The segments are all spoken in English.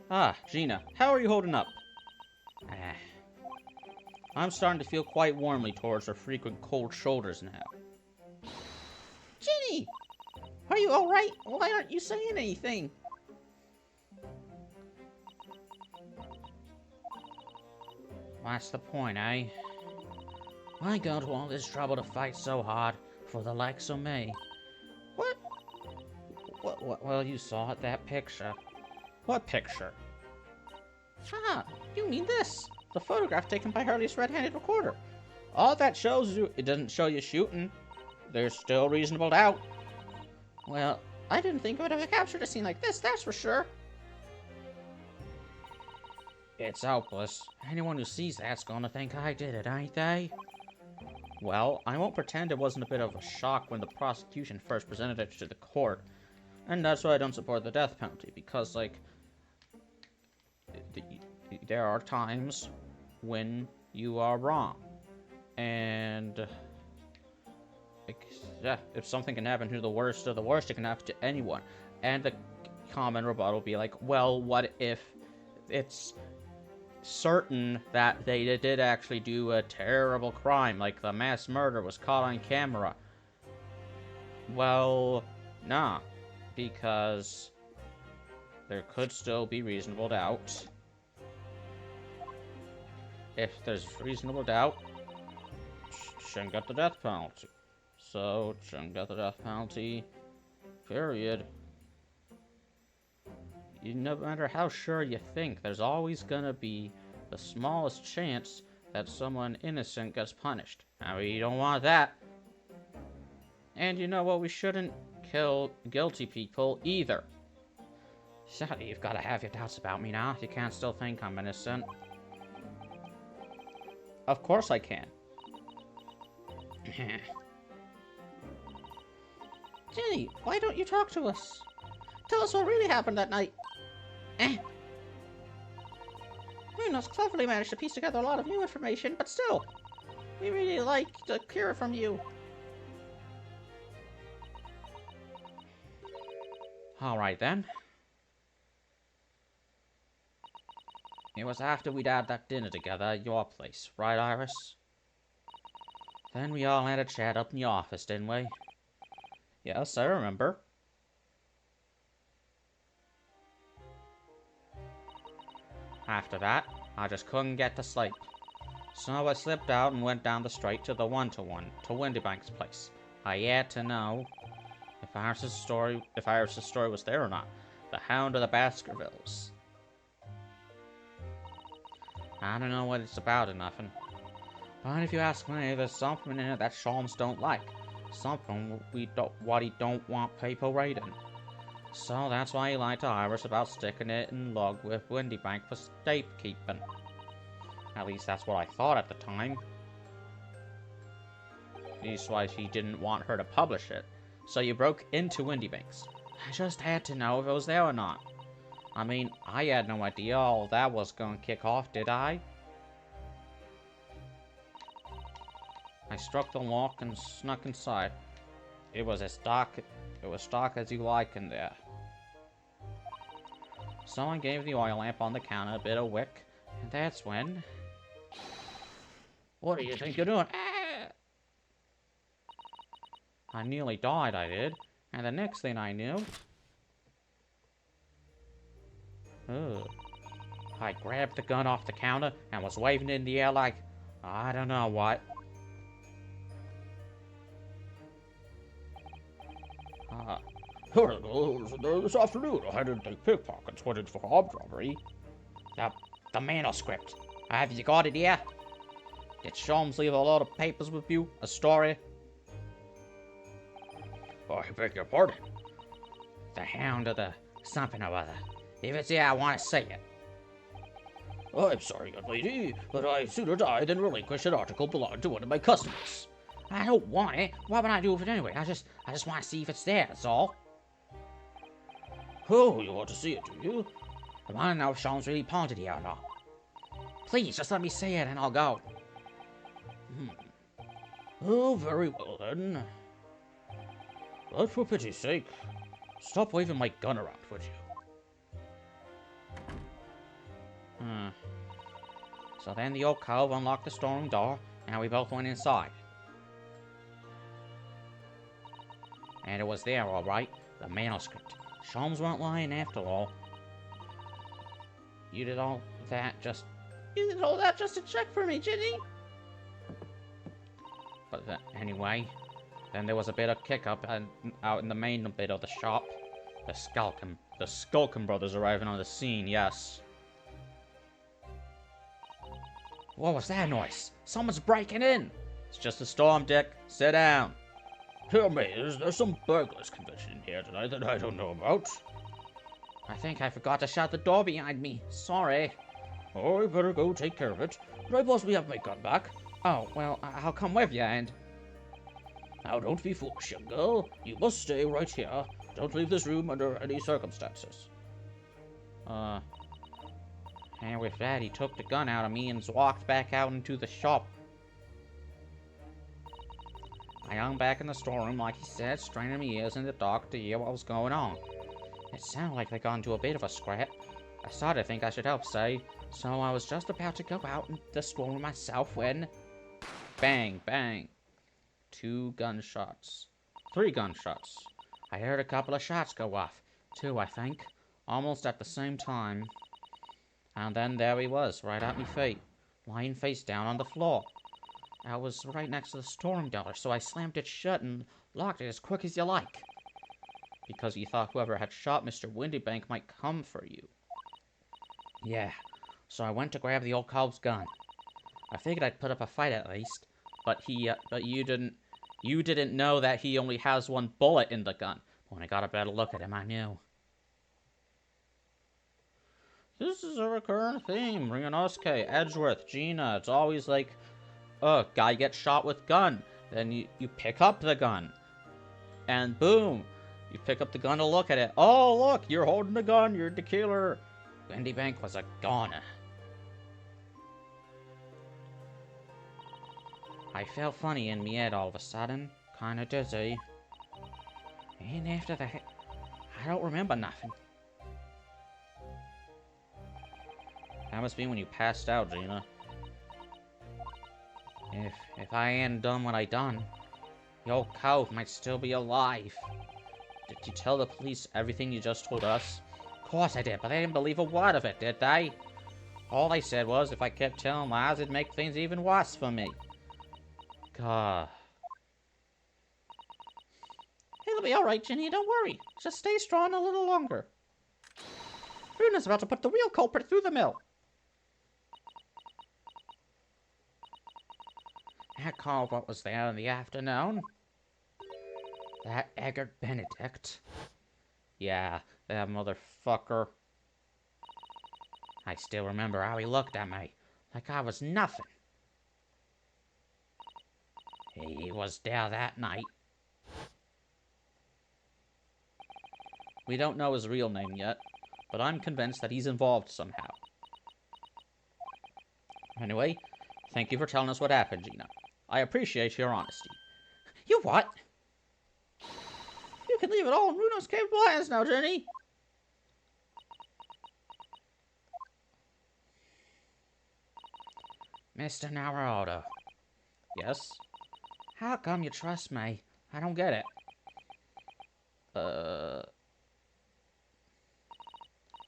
Ah, Gina, how are you holding up? Ah, I'm starting to feel quite warmly towards her frequent cold shoulders now. Ginny! Are you alright? Why aren't you saying anything? What's the point, eh? Why go to all this trouble to fight so hard for the likes of me? What? Well, you saw it, that picture. What picture? Ah, you mean this? The photograph taken by Hurley's red-handed recorder. All that shows you, it doesn't show you shooting. There's still reasonable doubt. Well, I didn't think I would have captured a scene like this, that's for sure. It's hopeless. Anyone who sees that's gonna think I did it, ain't they? Well, I won't pretend it wasn't a bit of a shock when the prosecution first presented it to the court. And that's why I don't support the death penalty, because, like, there are times when you are wrong. And, yeah, if something can happen to the worst of the worst, it can happen to anyone. And the common rebuttal will be like, well, what if it's certain that they did actually do a terrible crime, like the mass murder was caught on camera? Well, nah, because there could still be reasonable doubt. If there's reasonable doubt, shouldn't get the death penalty. So, shouldn't get the death penalty, period. No matter how sure you think, there's always gonna be the smallest chance that someone innocent gets punished. And we don't want that. And you know what? We shouldn't kill guilty people either. So, you've got to have your doubts about me now. You can't still think I'm innocent. Of course I can. Jenny, why don't you talk to us? Tell us what really happened that night. Munoz cleverly managed to piece together a lot of new information, but still, we really like to hear from you. Alright then. It was after we'd had that dinner together at your place, right, Iris? Then we all had a chat up in the office, didn't we? Yes, I remember. After that, I just couldn't get to sleep. So I slipped out and went down the street to the one-to-one to Windybank's place. I had to know if Iris' story was there or not. The Hound of the Baskervilles. I don't know what it's about or nothing. But if you ask me, there's something in it that Sholmes don't like. Something what he don't want people reading. So that's why he lied to Iris about sticking it in log with Windybank for safekeeping. At least that's what I thought at the time. That's why he didn't want her to publish it. So you broke into Windybank's. I just had to know if it was there or not. I mean, I had no idea all that was going to kick off, did I? I struck the lock and snuck inside. It was dark as you like in there. Someone gave the oil lamp on the counter a bit of wick, and that's when... What do you think you're doing? Ah! I nearly died, I did. And the next thing I knew... I grabbed the gun off the counter and was waving it in the air like... I don't know what. This afternoon, I had to take pickpockets, went in for armed robbery. The manuscript. Have you got it here? Did Sholmes leave a lot of papers with you? A story? I beg your pardon? The Hound of the something or other. If it's here, I want to see it. I'm sorry, young lady, but I'd sooner die than relinquish an article belonging to one of my customers. I don't want it. What would I do with it anyway? I just want to see if it's there, that's all. Oh, you want to see it, do you? I want to know if Sholmes really pawned it here or not. Please, just let me see it and I'll go. Oh, very well then. But for pity's sake, stop waving my gun around, would you? Hmm. So then the old cove unlocked the storeroom door, and we both went inside. And it was there, all right, the manuscript. Sholmes weren't lying after all. You did all that just... You did all that just to check for me, Ginny? But anyway, then there was a bit of kick-up out in the main bit of the shop. The Skulkin brothers arriving on the scene, yes. What was that noise? Someone's breaking in! It's just a storm, Dick. Sit down. Tell me, is there some burglars convention here tonight that I don't know about? I think I forgot to shut the door behind me. Sorry. Oh, I better go take care of it. But I possibly have my gun back. Oh, well, I'll come with you, and... Now, don't be foolish, young girl. You must stay right here. Don't leave this room under any circumstances. And with that, he took the gun out of me and walked back out into the shop. I hung back in the storeroom like he said, straining my ears in the dark to hear what was going on. It sounded like they got into a bit of a scrap. I started to think I should help, say, so I was just about to go out in the storeroom myself when... Bang, bang. 2 gunshots. 3 gunshots. I heard a couple of shots go off. 2, I think. Almost at the same time. And then there he was, right at me feet, lying face down on the floor. I was right next to the storeroom door, so I slammed it shut and locked it as quick as you like. Because he thought whoever had shot Mr. Windybank might come for you. Yeah, so I went to grab the old cob's gun. I figured I'd put up a fight at least, but you didn't know that he only has 1 bullet in the gun. When I got a better look at him, I knew. This is a recurrent theme. Ringanosuke, Edgeworth, Gina. It's always like, guy gets shot with gun. Then you pick up the gun. And boom, you pick up the gun to look at it. Oh, look, you're holding the gun. You're the killer. Windybank was a goner. I felt funny in me head all of a sudden. Kinda dizzy. And after that, I don't remember nothing. That must be when you passed out, Gina. If I hadn't done what I done, the old cove might still be alive. Did you tell the police everything you just told us? Of course I did, but they didn't believe a word of it, did they? All they said was if I kept telling lies, it'd make things even worse for me. God. It'll be alright, Ginny, don't worry. Just stay strong a little longer. Runa's about to put the real culprit through the mill. That culprit was there in the afternoon. That Eggert Benedict. Yeah, that motherfucker. I still remember how he looked at me, like I was nothing. He was there that night. We don't know his real name yet, but I'm convinced that he's involved somehow. Anyway, thank you for telling us what happened, Gina. I appreciate your honesty. You what? You can leave it all in Runo's capable hands now, Jenny. Mr. Naruto. Yes? How come you trust me? I don't get it.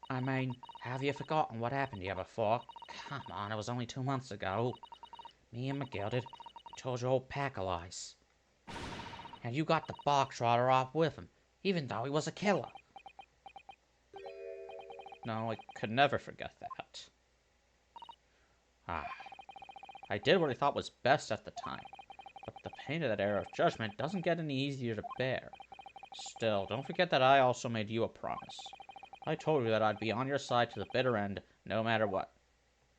I mean, have you forgotten what happened here before? Come on, it was only 2 months ago. Me and McGill did. We told your old pack of lies. And you got the box trotter off with him, even though he was a killer. No, I could never forget that. I did what I thought was best at the time, but the pain of that error of judgment doesn't get any easier to bear. Still, don't forget that I also made you a promise. I told you that I'd be on your side to the bitter end, no matter what.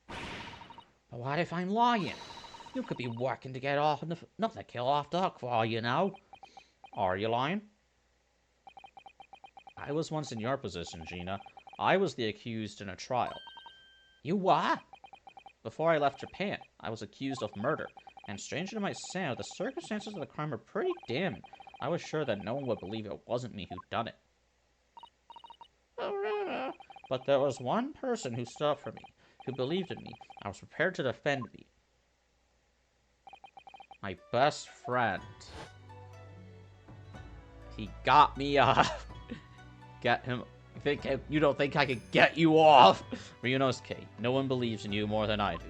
But what if I'm lying? You could be working to get off nothing to kill off the hook for all you know. Are you lying? I was once in your position, Gina. I was the accused in a trial. You what? Before I left Japan, I was accused of murder, and strange it might sound, the circumstances of the crime were pretty damning. I was sure that no one would believe it wasn't me who'd done it. But there was one person who stood up for me. who believed in me. I was prepared to defend me. My best friend. He got me off. Get him. You don't think I could get you off? Ryunosuke, no one believes in you more than I do.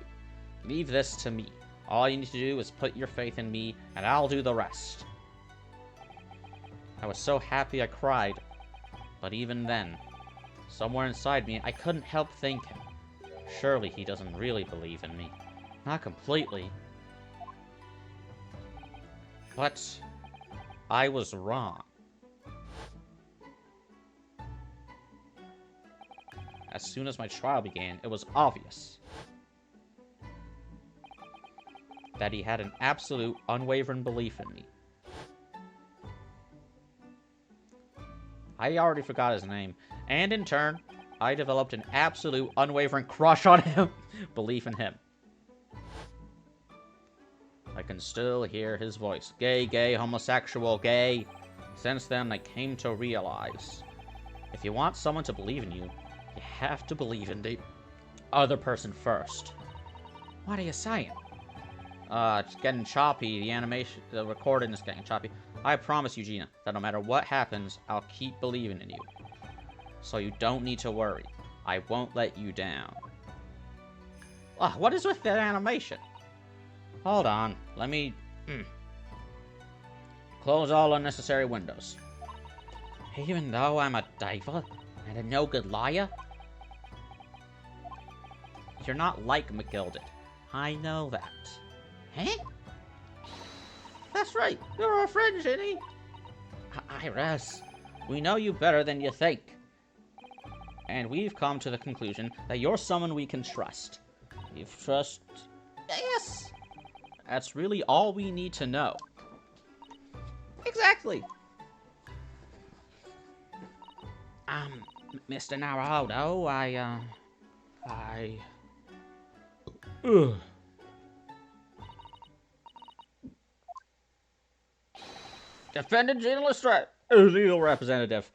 Leave this to me. All you need to do is put your faith in me, and I'll do the rest. I was so happy I cried. But even then, somewhere inside me, I couldn't help thinking, surely he doesn't really believe in me. Not completely. But I was wrong. As soon as my trial began, it was obvious that he had an absolute, unwavering belief in me. I already forgot his name, and in turn, I developed an absolute, unwavering crush on him, belief in him. I can still hear his voice. Gay, gay, homosexual, gay. Since then, I came to realize, if you want someone to believe in you, you have to believe in the other person first. What are you saying? It's getting choppy. The recording is getting choppy. I promise you, Gina, that no matter what happens, I'll keep believing in you. So you don't need to worry. I won't let you down. What is with that animation? Hold on. Let me... Close all unnecessary windows. Even though I'm a diva and a no-good liar? You're not like McGilded. I know that. Huh? That's right. You're our friend, Ginny. Iris, we know you better than you think. And we've come to the conclusion that you're someone we can trust. You've trust... Yes! That's really all we need to know. Exactly. Mr. Naruto, Ugh. Defendant Gina Lestrade, legal representative.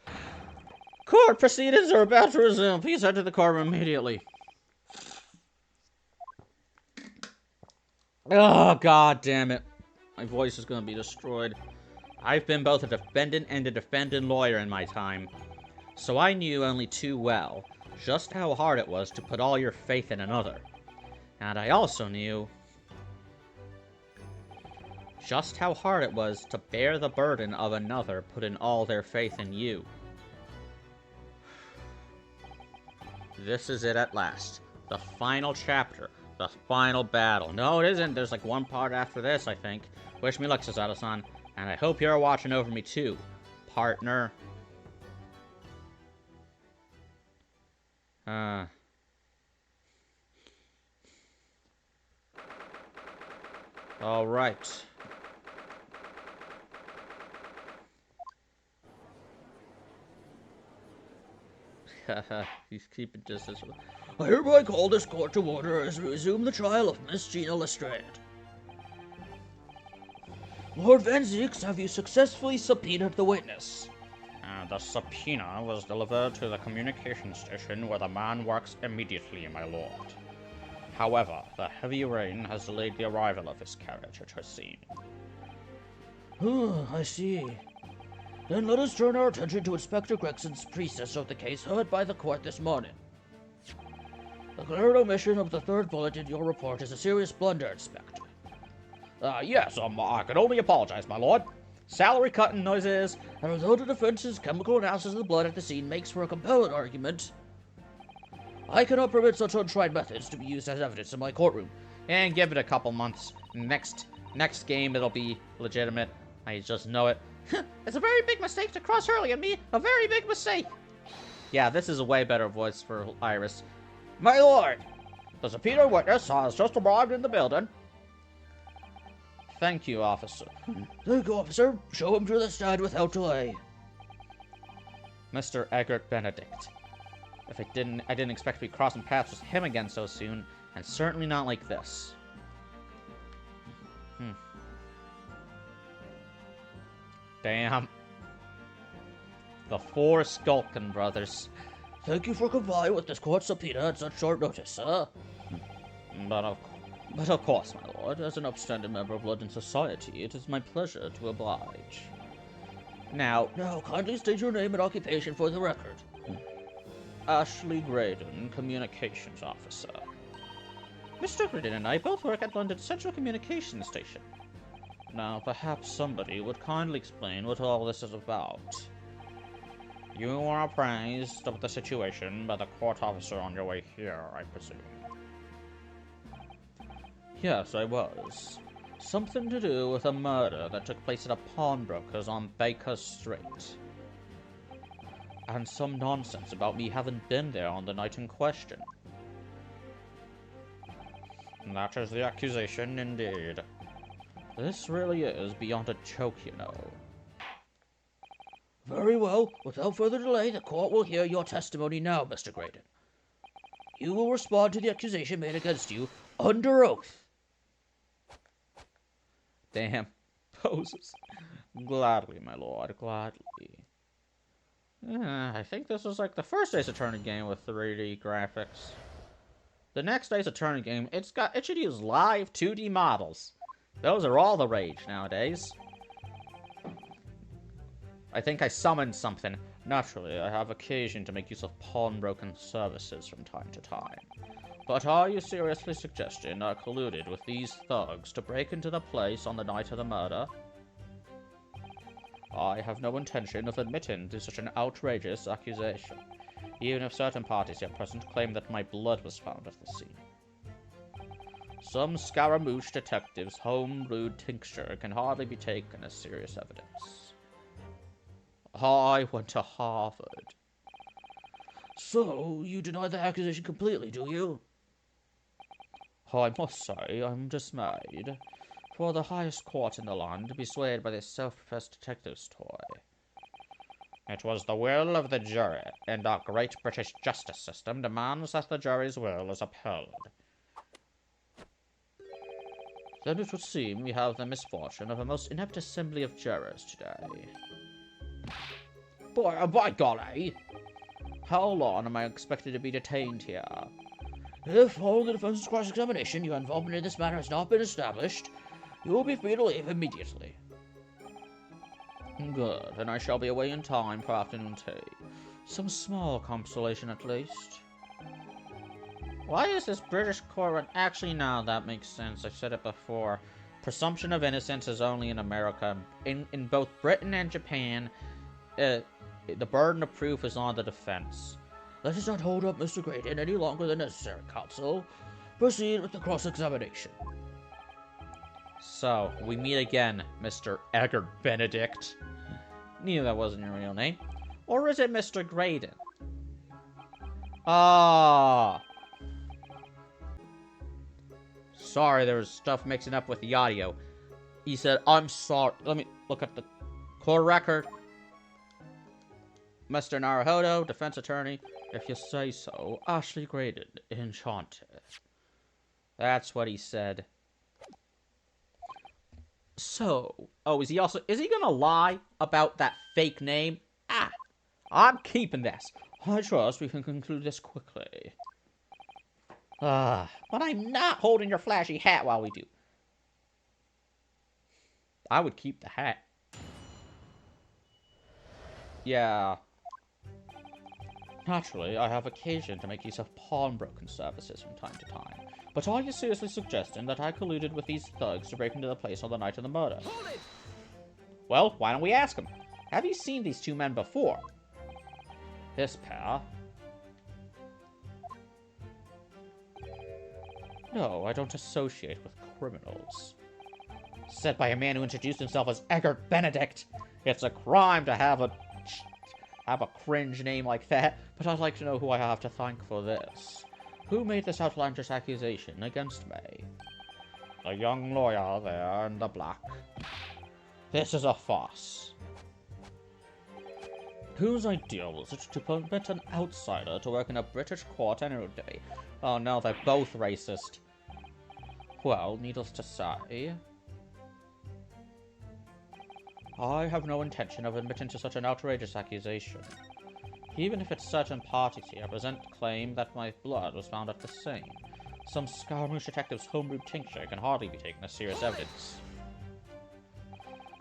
Court proceedings are about to resume. Please enter the courtroom immediately. Oh, god damn it. My voice is gonna be destroyed. I've been both a defendant and a defendant lawyer in my time, so I knew only too well just how hard it was to put all your faith in another. And I also knew just how hard it was to bear the burden of another putting all their faith in you. This is it at last. The final chapter. The final battle. No, it isn't. There's like one part after this, I think. Wish me luck, Susato-san. And I hope you're watching over me too, partner. Alright. He's keeping distance. I hereby call this court to order as we resume the trial of Miss Gina Lestrade. Lord Van Zieks, have you successfully subpoenaed the witness? The subpoena was delivered to the communication station where the man works immediately, my lord. However, the heavy rain has delayed the arrival of his carriage at her scene. I see. Then let us turn our attention to Inspector Gregson's priestess of the case heard by the court this morning. The clear omission of the third bullet in your report is a serious blunder, Inspector. Yes, I can only apologize, my lord. Salary cutting noises, and although the defense's chemical analysis of the blood at the scene makes for a compelling argument, I cannot permit such untried methods to be used as evidence in my courtroom. And give it a couple months. Next game, it'll be legitimate. I just know it. It's a very big mistake to cross Hurley and me. A very big mistake. Yeah, this is a way better voice for Iris. My lord, the subpoenaed witness has just arrived in the building. Thank you, officer. Thank you, officer. Show him to the stand without delay. Mr. Egbert Benedict. I didn't expect to be crossing paths with him again so soon, and certainly not like this. Damn. The four Skulkin brothers. Thank you for complying with this court subpoena at such short notice, sir. But of course, my lord, as an upstanding member of London society, it is my pleasure to oblige. Now, kindly state your name and occupation for the record. Ashley Graydon, Communications Officer. Mr. Graydon and I both work at London Central Communications Station. Now, perhaps somebody would kindly explain what all this is about. You were apprised of the situation by the court officer on your way here, I presume. Yes, I was. Something to do with a murder that took place at a pawnbroker's on Baker Street. And some nonsense about me having been there on the night in question. That is the accusation, indeed. This really is beyond a joke, you know. Very well. Without further delay, the court will hear your testimony now, Mr. Graydon. You will respond to the accusation made against you under oath. Damn. Poses. Gladly, my lord, gladly. I think this is like the first Ace Attorney game with 3D graphics. The next Ace Attorney game, it should use live 2D models. Those are all the rage nowadays. I think I summoned something. Naturally, I have occasion to make use of pawnbroking services from time to time. But are you seriously suggesting I colluded with these thugs to break into the place on the night of the murder? I have no intention of admitting to such an outrageous accusation, even if certain parties here present claim that my blood was found at the scene. Some Scaramouche detective's home-brewed tincture can hardly be taken as serious evidence. I went to Harvard. So, you deny the accusation completely, do you? I must say, I'm dismayed. For the highest court in the land to be swayed by this self-professed detective's toy. It was the will of the jury, and our great British justice system demands that the jury's will is upheld. Then it would seem we have the misfortune of a most inept assembly of jurors today. By golly! How long am I expected to be detained here? If, following the defense's cross-examination, your involvement in this matter has not been established, you will be free to leave immediately. Good, and I shall be away in time for afternoon tea. Some small consolation at least. Why is this British court... Actually, no, that makes sense. I've said it before. Presumption of innocence is only in America. In both Britain and Japan, the burden of proof is on the defense. Let us not hold up Mr. Graydon any longer than necessary, counsel. Proceed with the cross-examination. So, we meet again, Mr. Edgar Benedict. Knew that wasn't your real name. Or is it Mr. Graydon? Ah. Sorry, there was stuff mixing up with the audio. He said, I'm sorry. Let me look at the court record. Mr. Naruhodo, defense attorney. If you say so, Ashley Graydon, enchanted. That's what he said. So, is he gonna lie about that fake name? I'm keeping this. I trust we can conclude this quickly. But I'm not holding your flashy hat while we do. I would keep the hat. Yeah. Naturally, I have occasion to make use of pawnbroking services from time to time. But are you seriously suggesting that I colluded with these thugs to break into the place on the night of the murder? Well, why don't we ask them? Have you seen these two men before? This pair? No, I don't associate with criminals. Said by a man who introduced himself as Edgar Benedict. It's a crime to have a cringe name like that, but I'd like to know who I have to thank for this. Who made this outlandish accusation against me? The young lawyer there in the black. This is a farce. Whose idea was it to permit an outsider to work in a British court anyway? Oh no, they're both racist. Well, needless to say, I have no intention of admitting to such an outrageous accusation. Even if it's certain parties here present claim that my blood was found at the scene, some Scaramouche detective's homebrewed tincture can hardly be taken as serious evidence.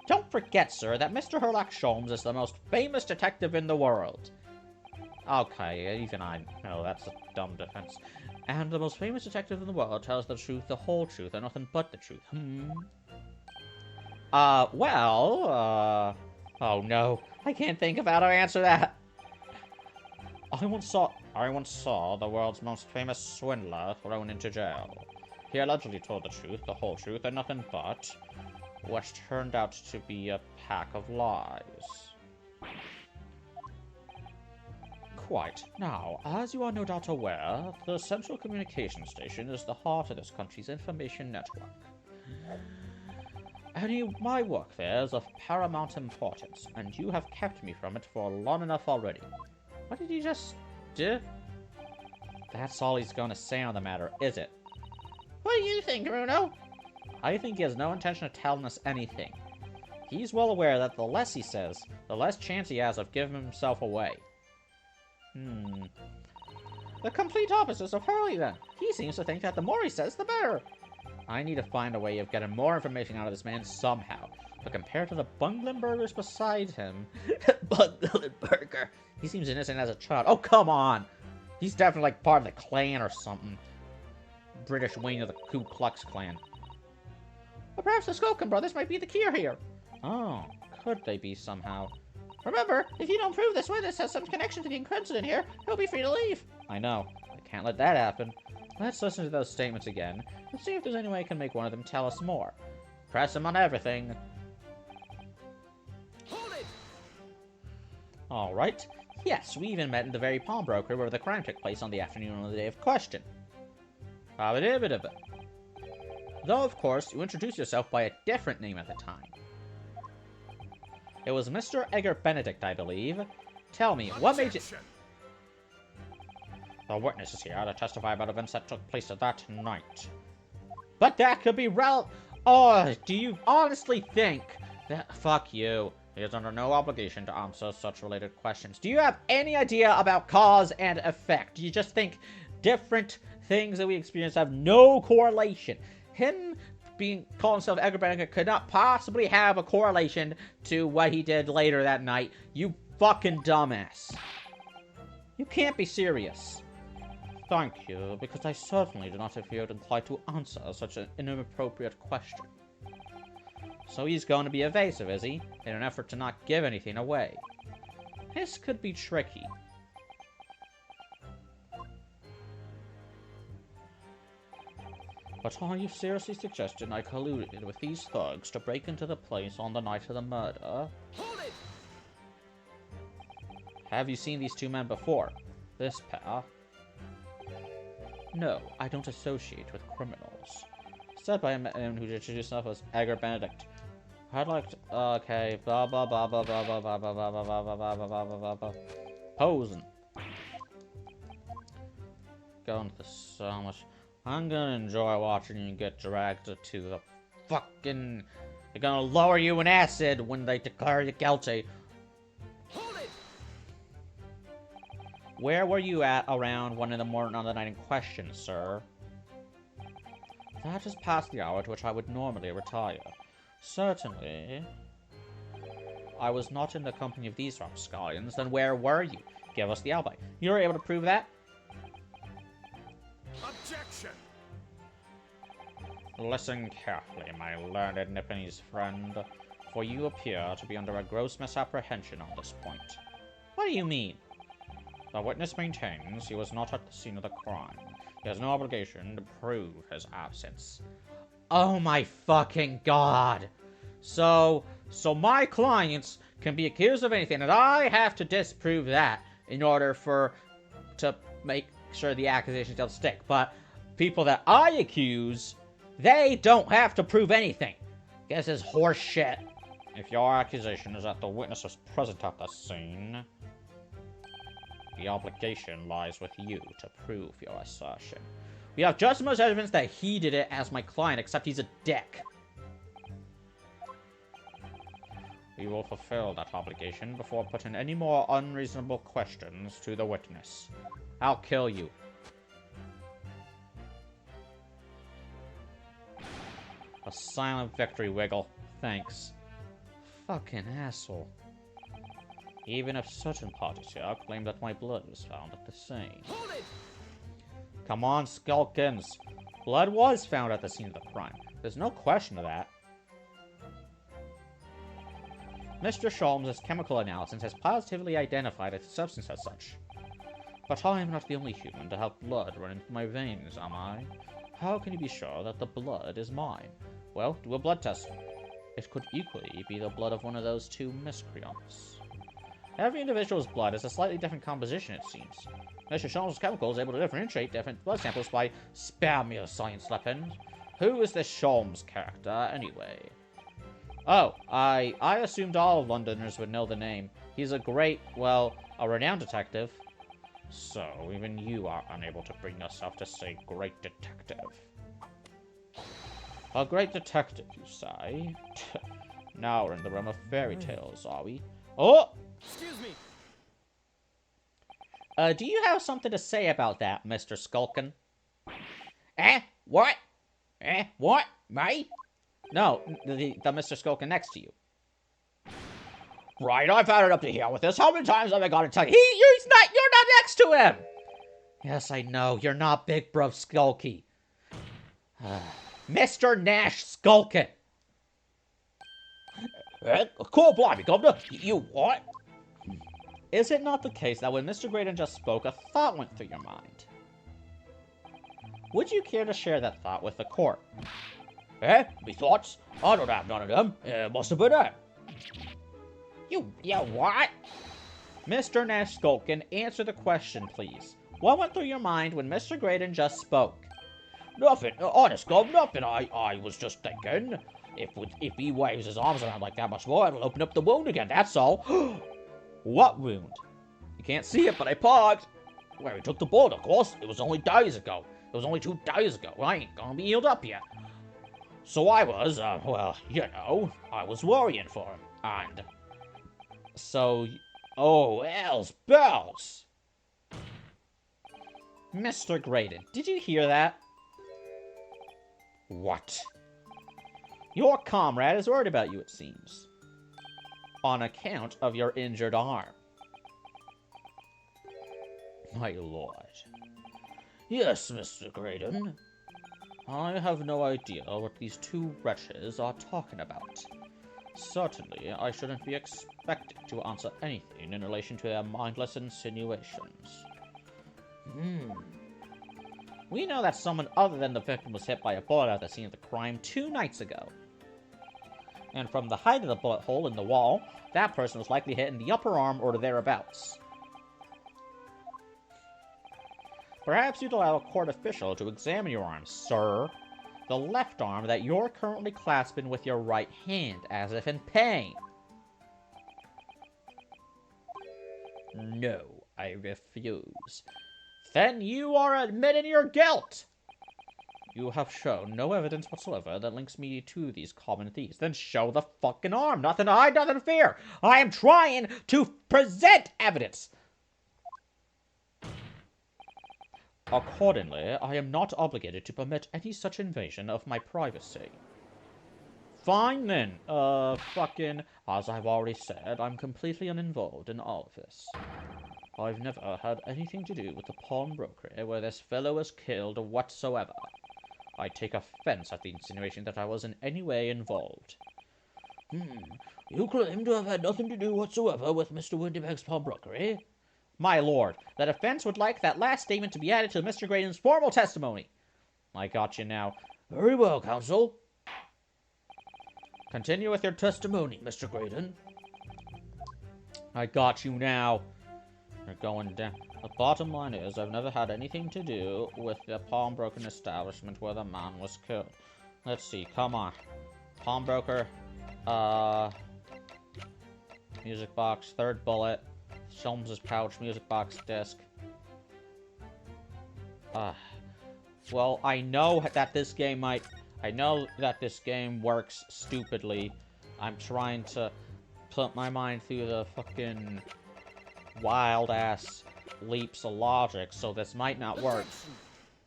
Don't forget, sir, that Mr. Herlock Sholmes is the most famous detective in the world. Okay, even I know that's a dumb defense. And the most famous detective in the world tells the truth, the whole truth, and nothing but the truth. Oh no, I can't think of how to answer that. I once saw the world's most famous swindler thrown into jail. He allegedly told the truth, the whole truth, and nothing but, which turned out to be a pack of lies. Quite. Now, as you are no doubt aware, the Central Communication Station is the heart of this country's information network. My work there is of paramount importance, and you have kept me from it for long enough already. What did you just do? That's all he's going to say on the matter, is it? What do you think, Bruno? I think he has no intention of telling us anything. He's well aware that the less he says, the less chance he has of giving himself away. The complete opposite of Hurley, then. He seems to think that the more he says, the better. I need to find a way of getting more information out of this man somehow. But compared to the bungling burgers beside him... Bungling burger. He seems innocent as a child. Oh, come on! He's definitely like part of the Klan or something. British wing of the Ku Klux Klan. Or perhaps the Skulkin brothers might be the key here. Oh, could they be somehow? Remember, if you don't prove this witness has some connection to the incident here, he'll be free to leave. I know. I can't let that happen. Let's listen to those statements again, and see if there's any way I can make one of them tell us more. Press him on everything. Hold it! Alright. Yes, we even met in the very pawnbroker where the crime took place on the afternoon of the day of question. Ba-ba-da-ba-da-ba. Though, of course, you introduced yourself by a different name at the time. It was Mr. Edgar Benedict, I believe. Tell me, what made you... The witness is here to testify about events that took place that night. But that could be Oh, do you honestly think that... Fuck you. He is under no obligation to answer such related questions. Do you have any idea about cause and effect? Do you just think different things that we experience have no correlation? Him calling himself Edgar Benedict could not possibly have a correlation to what he did later that night. You fucking dumbass. You can't be serious. Thank you, because I certainly do not feel inclined to answer such an inappropriate question. So he's going to be evasive, is he? In an effort to not give anything away. This could be tricky. But are you seriously suggesting I colluded with these thugs to break into the place on the night of the murder? Hold it! Have you seen these two men before? This pair? No, I don't associate with criminals. Said by a man who introduced himself as Edgar Benedict. I'd like to... Okay, blah blah blah blah blah blah blah blah blah blah blah blah blah blah blah blah blah. Posing. Going to the so much... I'm gonna enjoy watching you get dragged to the fucking... They're gonna lower you in acid when they declare you guilty. Hold it! Where were you at around 1 in the morning on the night in question, sir? That is past the hour at which I would normally retire. Certainly. I was not in the company of these rapscallions. Then where were you? Give us the alibi. You were able to prove that? Objection! Listen carefully, my learned Nipponese friend, for you appear to be under a gross misapprehension on this point. What do you mean? The witness maintains he was not at the scene of the crime. He has no obligation to prove his absence. Oh my fucking god! So my clients can be accused of anything, and I have to disprove that in order to make sure the accusations don't stick. But people that I accuse, they don't have to prove anything. This is horse shit. If your accusation is that the witness was present at the scene, the obligation lies with you to prove your assertion. We have just as much evidence that he did it as my client, except he's a dick. we will fulfill that obligation before putting any more unreasonable questions to the witness. I'll kill you. A silent victory, Wiggle. Thanks. Fucking asshole. Even if certain parties here claim that my blood was found at the scene. Hold it! Come on, Skulkins. Blood was found at the scene of the crime. There's no question of that. Mr. Sholmes' chemical analysis has positively identified its substance as such. But I am not the only human to have blood run into my veins, am I? How can you be sure that the blood is mine? Well, do a blood test. It could equally be the blood of one of those two miscreants. Every individual's blood is a slightly different composition, it seems. Mr. Sholmes' chemical is able to differentiate different blood samples by... Spare me a science weapon. Who is this Sholmes character, anyway? Oh, I assumed all Londoners would know the name. He's a great, well, a renowned detective. So, even you are unable to bring yourself to say great detective. A great detective, you say? Now we're in the realm of fairy tales, are we? Oh! Excuse me. Do you have something to say about that, Mr. Skulkin? What? What? Me? No, the Mr. Skulkin next to you. Right, I've had it up to here with this. How many times have I got to tell you? You're not next to him! Yes, I know, you're not Big Bro Skulky. Mr. Nash Skulkin! Cool, blimey, Governor. You what? Is it not the case that when Mr. Graydon just spoke, a thought went through your mind? Would you care to share that thought with the court? Me thoughts? I don't have none of them. Must have been that. You what? Mr. Nash Skulkin, answer the question, please. What went through your mind when Mr. Graydon just spoke? Nothing. Honest, Gov, nothing. I was just thinking, if he waves his arms around like that much more, it'll open up the wound again, that's all. What wound? You can't see it, but I paused. Where he took the bullet, of course. It was only days ago. It was only 2 days ago. I ain't gonna be healed up yet. So I was, well, you know, I was worrying for him. And... So... Oh, hell's bells! Mr. Graydon, did you hear that? What? Your comrade is worried about you, it seems. On account of your injured arm. My lord. Yes, Mr. Graydon. I have no idea what these two wretches are talking about. Certainly, I shouldn't be expected to answer anything in relation to their mindless insinuations. We know that someone other than the victim was hit by a bullet at the scene of the crime 2 nights ago. And from the height of the bullet hole in the wall, that person was likely hit in the upper arm or thereabouts. Perhaps you'd allow a court official to examine your arm, sir. The left arm that you're currently clasping with your right hand, as if in pain. No, I refuse. Then you are admitting your guilt! You have shown no evidence whatsoever that links me to these common thieves. Then show the fucking arm. Nothing to hide, nothing to fear. I am trying to present evidence. Accordingly, I am not obligated to permit any such invasion of my privacy. Fine then, as I've already said, I'm completely uninvolved in all of this. I've never had anything to do with the pawnbrokery where this fellow was killed whatsoever. I take offense at the insinuation that I was in any way involved. You claim to have had nothing to do whatsoever with Mr. Windybank's pawnbrokery? My lord, the defense would like that last statement to be added to Mr. Graydon's formal testimony. I got you now. Very well, counsel. Continue with your testimony, Mr. Graydon. I got you now. You're going down. The bottom line is, I've never had anything to do with the pawnbroking establishment where the man was killed. Let's see, come on. Pawnbroker, music box, third bullet, Sholmes' pouch, music box, disc. Well, I know that this game works stupidly. I'm trying to put my mind through the fucking wild-ass leaps of logic, so this might not work.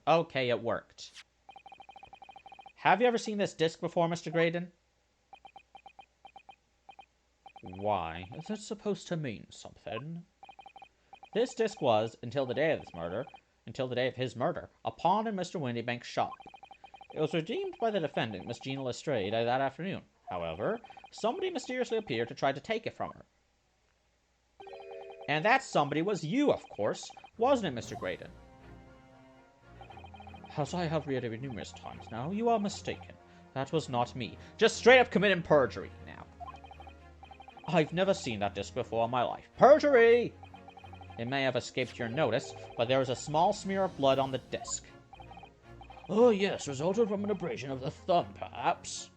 Okay, it worked. Have you ever seen this disc before, Mr. Graydon? Why? Is that supposed to mean something? This disc was, until the day of his murder, a pawn in Mr. Windybank's shop. It was redeemed by the defendant, Miss Gina Lestrade, that afternoon. However, somebody mysteriously appeared to try to take it from her. And that somebody was you, of course, wasn't it, Mr. Graydon? As I have reiterated numerous times now, you are mistaken. That was not me. Just straight up committing perjury now. I've never seen that disc before in my life. Perjury! It may have escaped your notice, but there was a small smear of blood on the disc. Oh yes, resulted from an abrasion of the thumb, perhaps?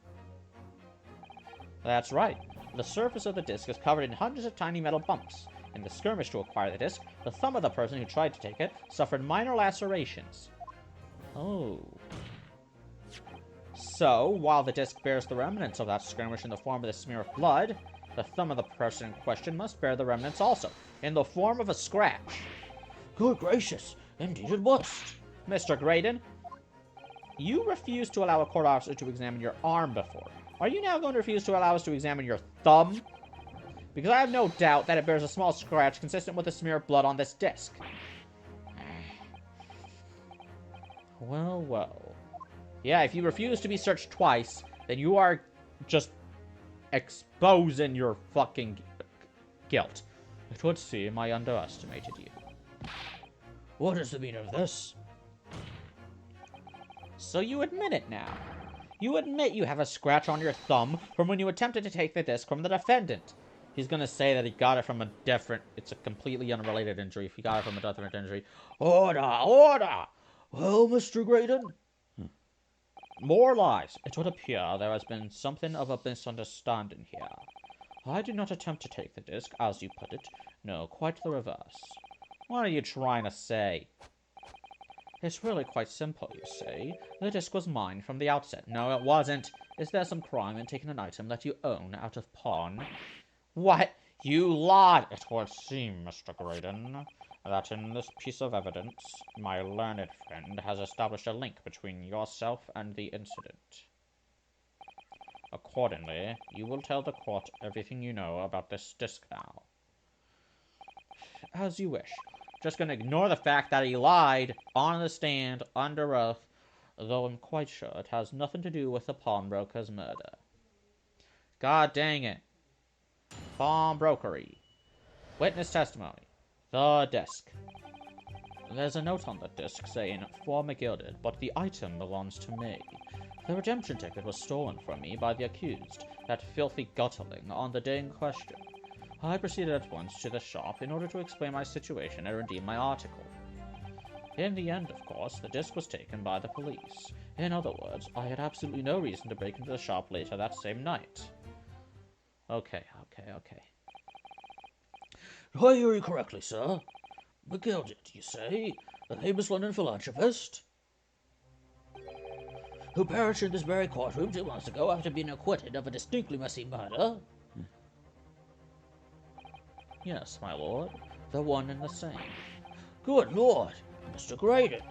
That's right. The surface of the disc is covered in hundreds of tiny metal bumps. In the skirmish to acquire the disc, the thumb of the person who tried to take it suffered minor lacerations. Oh. So, while the disc bears the remnants of that skirmish in the form of the smear of blood, the thumb of the person in question must bear the remnants also, in the form of a scratch. Good gracious, indeed it must. Mr. Graydon, you refused to allow a court officer to examine your arm before. Are you now going to refuse to allow us to examine your thumb? Because I have no doubt that it bears a small scratch consistent with the smear of blood on this disc. Well, well. Yeah, if you refuse to be searched twice, then you are just exposing your fucking guilt. It would seem I underestimated you. What is the meaning of this? So you admit it now. You admit you have a scratch on your thumb from when you attempted to take the disc from the defendant. He's gonna say that he got it from a different... It's a completely unrelated injury if he got it from a different injury. Order! Order! Well, Mr. Graydon? More lies. It would appear there has been something of a misunderstanding here. I did not attempt to take the disc, as you put it. No, quite the reverse. What are you trying to say? It's really quite simple, you see. The disc was mine from the outset. No, it wasn't. Is there some crime in taking an item that you own out of pawn? What? You lied! It would seem, Mr. Graydon, that in this piece of evidence, my learned friend has established a link between yourself and the incident. Accordingly, you will tell the court everything you know about this disc now. As you wish. Just gonna ignore the fact that he lied on the stand, under oath, though I'm quite sure it has nothing to do with the pawnbroker's murder. God dang it. Pawnbrokery. Witness testimony. The disc. There's a note on the disc saying, "For McGilded, but the item belongs to me. The redemption ticket was stolen from me by the accused, that filthy gutterling, on the day in question. I proceeded at once to the shop in order to explain my situation and redeem my article. In the end, of course, the disc was taken by the police. In other words, I had absolutely no reason to break into the shop later that same night." Okay. Do I hear you correctly, sir? McGilded, you say? The famous London philanthropist? Who perished in this very courtroom 2 months ago after being acquitted of a distinctly messy murder? Yes, my lord. The one and the same. Good lord! Mr. Graydon!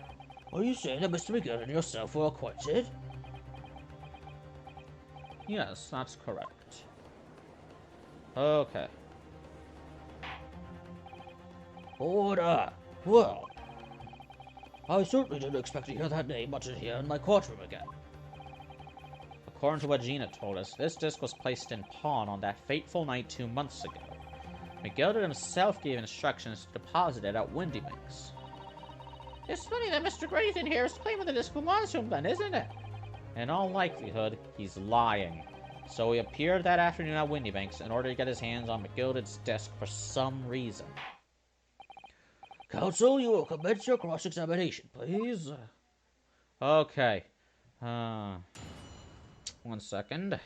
Are you saying that Mr. McGilded and yourself were acquitted? Yes, that's correct. Okay. Order! Well, I certainly didn't expect to hear that name uttered here in my courtroom again. According to what Gina told us, this disc was placed in pawn on that fateful night 2 months ago. McGilded himself gave instructions to deposit it at Windybank's. It's funny that Mr. Graydon here is claiming the disc belongs to him then, isn't it? In all likelihood, he's lying. So he appeared that afternoon at Windybank's in order to get his hands on McGilded's disc for some reason. Counsel, you will commence your cross-examination, please. Okay. 1 second.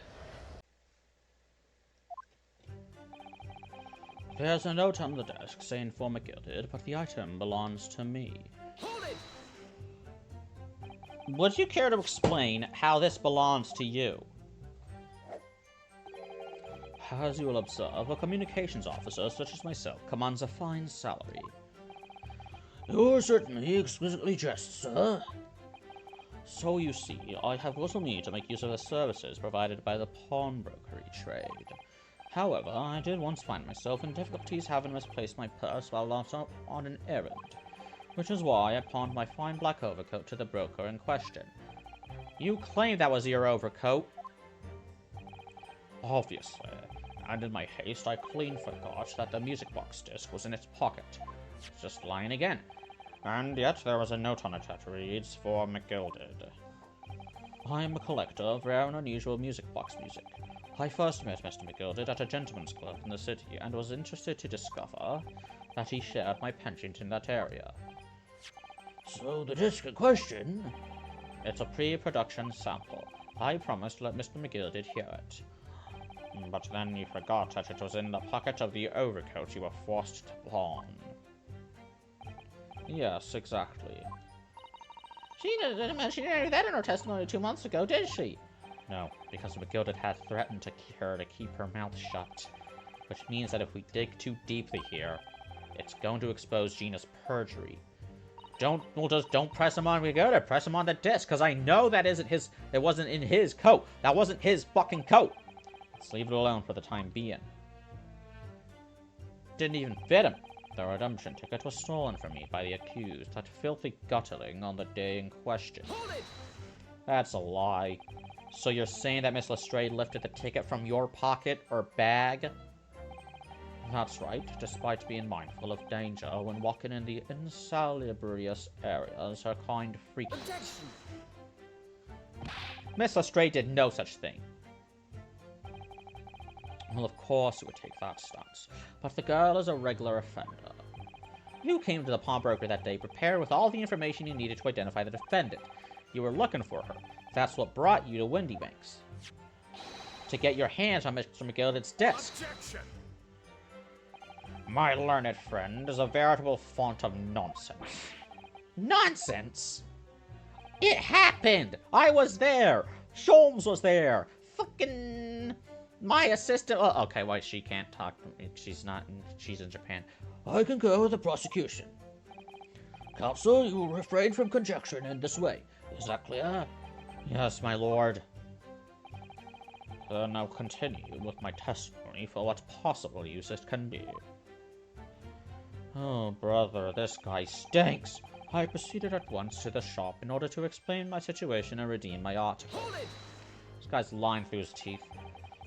There's a note on the desk saying "For McGilded," but the item belongs to me. Hold it! Would you care to explain how this belongs to you? as you will observe, a communications officer such as myself commands a fine salary. You're certainly exquisitely dressed, sir. So you see, I have little need to make use of the services provided by the pawnbrokery trade. However, I did once find myself in difficulties having misplaced my purse while out on an errand, which is why I pawned my fine black overcoat to the broker in question. You claim that was your overcoat? Obviously, and in my haste I clean forgot that the music box disc was in its pocket. It's just lying again. And yet there was a note on it that reads, "For McGilded." I am a collector of rare and unusual music box music. I first met Mr. McGilded at a gentleman's club in the city and was interested to discover that he shared my penchant in that area. So the disc in question? It's a pre-production sample. I promised to let Mr. McGilded hear it. But then you forgot that it was in the pocket of the overcoat you were forced to pawn. Yes, exactly. She didn't mention any of that in her testimony 2 months ago, did she? No, because McGilded had threatened her to keep her mouth shut. Which means that if we dig too deeply here, it's going to expose Gina's perjury. Don't press him on McGilded, press him on the disc, because I know that it wasn't in his coat. That wasn't his fucking coat. Let's leave it alone for the time being. Didn't even fit him. The redemption ticket was stolen from me by the accused, that filthy gutterling, on the day in question. That's a lie. So you're saying that Miss Lestrade lifted the ticket from your pocket or bag? That's right, despite being mindful of danger when walking in the insalubrious areas her kind frequents. Miss Lestrade did no such thing. Well, of course you would take that stance, but the girl is a regular offender. You came to the pawnbroker that day prepared with all the information you needed to identify the defendant. You were looking for her. That's what brought you to Windybanks. To get your hands on Mr. McGilded's disc. Objection! My learned friend is a veritable font of nonsense. Nonsense! It happened! I was there! Sholmes was there! Fucking... my assistant... Oh, okay, well, she can't talk. She's in Japan. I concur with the prosecution. Counsel, you will refrain from conjecturing in this way. Is that clear? Yes, my lord. Now continue with my testimony for what possible use it can be. Oh, brother, this guy stinks. I proceeded at once to the shop in order to explain my situation and redeem my article. This guy's lying through his teeth.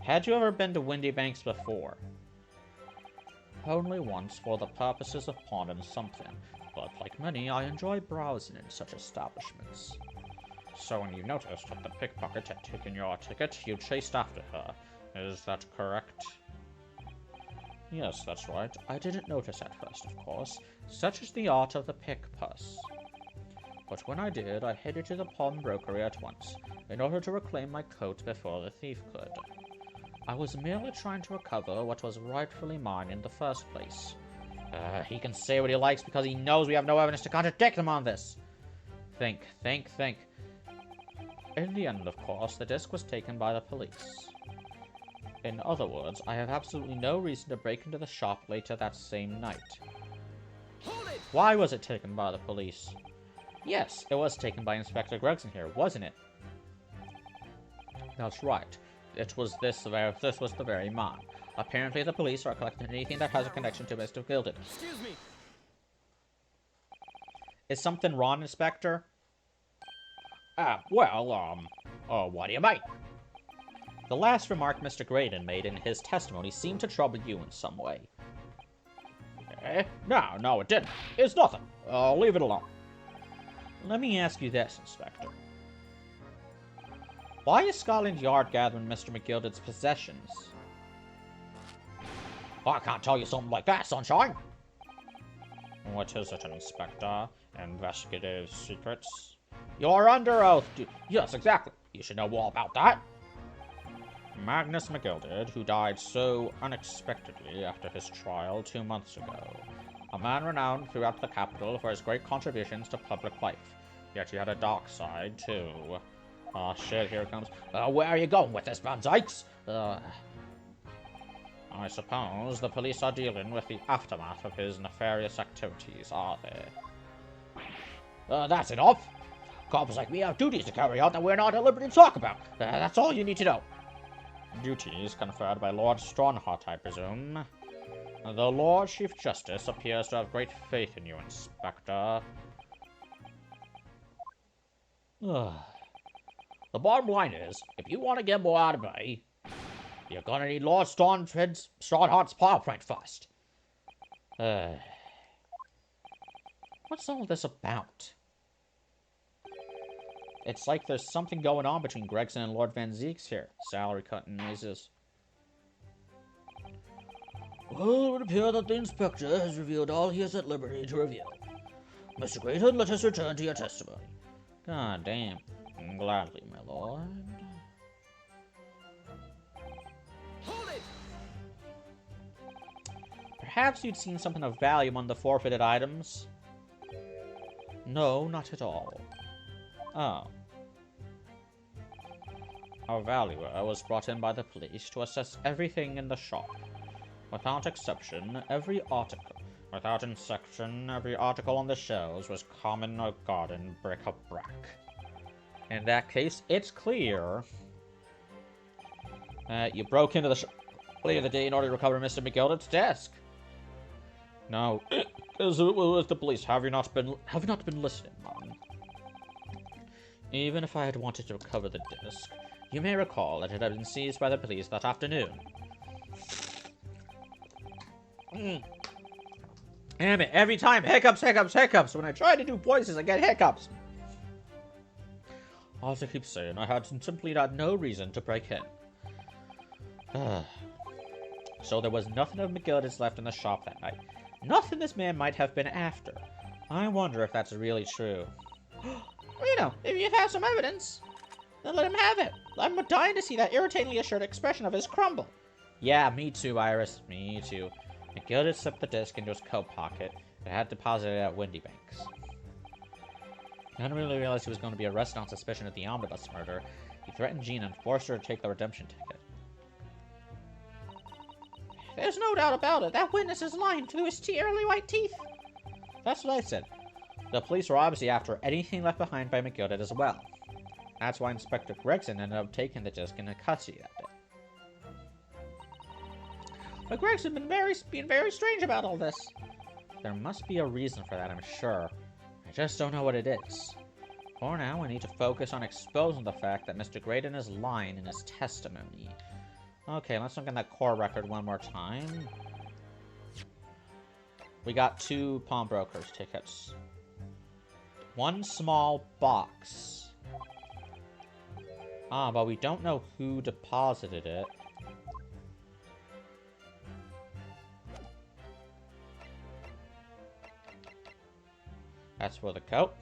Had you ever been to Windybanks before? Only once for the purposes of pawning something, but like many, I enjoy browsing in such establishments. So when you noticed that the pickpocket had taken your ticket, you chased after her. Is that correct? Yes, that's right. I didn't notice at first, of course. Such is the art of the pick-puss. But when I did, I headed to the pawnbrokery at once, in order to reclaim my coat before the thief could. I was merely trying to recover what was rightfully mine in the first place. He can say what he likes because he knows we have no evidence to contradict him on this. Think. In the end, of course, the disc was taken by the police. In other words, I have absolutely no reason to break into the shop later that same night. Why was it taken by the police? Yes, it was taken by Inspector Gregson here, wasn't it? That's right. This was the very man. Apparently the police are collecting anything that has a connection to Mr. Gilded. Excuse me. Is something wrong, Inspector? What do you mean? The last remark Mr. Graydon made in his testimony seemed to trouble you in some way. No, it didn't. It's nothing. Leave it alone. Let me ask you this, Inspector. Why is Scotland Yard gathering Mr. McGilded's possessions? I can't tell you something like that, sunshine. What is it, Inspector? Investigative secrets? You're under oath, Yes, exactly. You should know all about that. Magnus McGilded, who died so unexpectedly after his trial 2 months ago. A man renowned throughout the capital for his great contributions to public life. Yet he had a dark side, too. Ah, shit, here it comes. Where are you going with this, Van Zykes? I suppose the police are dealing with the aftermath of his nefarious activities, are they? That's enough. Cops like me have duties to carry out that we're not at liberty to talk about. That's all you need to know. Duties conferred by Lord Strongheart, I presume. The Lord Chief Justice appears to have great faith in you, Inspector. The bottom line is, if you want to get more out of me, you're gonna need Lord Strongheart's paw print first. What's all this about? It's like there's something going on between Gregson and Lord Van Zeeks here. Salary cutting noises. Well, it would appear that the inspector has revealed all he is at liberty to reveal. Mr. Greathood, let us return to your testimony. God damn. Gladly, my lord. Hold it! Perhaps you'd seen something of value among the forfeited items? No, not at all. Oh. Our valuer was brought in by the police to assess everything in the shop. Without exception, every article on the shelves was common or garden bric-a-brac. In that case, it's clear. You broke into the shop earlier the day in order to recover Mr. McGilden's desk. No, as it was the police. Have you not been listening, man? Even if I had wanted to recover the disc, you may recall that it had been seized by the police that afternoon. Damn it, every time, hiccups. When I try to do voices, I get hiccups. As I keep saying, I had simply had no reason to break in. So there was nothing of McGilden's left in the shop that night. Nothing this man might have been after. I wonder if that's really true. Well, you know, if you have some evidence, then let him have it. I'm dying to see that irritatingly assured expression of his crumble. Yeah, me too, Iris. Me too. McGilden slipped the disc into his coat pocket and had deposited it at Windy Banks. I didn't really realize he was going to be arrested on suspicion of the omnibus murder. He threatened Jean and forced her to take the redemption ticket. There's no doubt about it. That witness is lying through his early white teeth. That's what I said. The police were obviously after anything left behind by McGilden as well. That's why Inspector Gregson ended up taking the disc into custody that day. But Gregson being very strange about all this. There must be a reason for that, I'm sure. I just don't know what it is. For now, we need to focus on exposing the fact that Mr. Graydon is lying in his testimony. Okay, let's look at that core record one more time. We got 2 pawnbrokers tickets. 1 small box. But we don't know who deposited it. That's for the coat.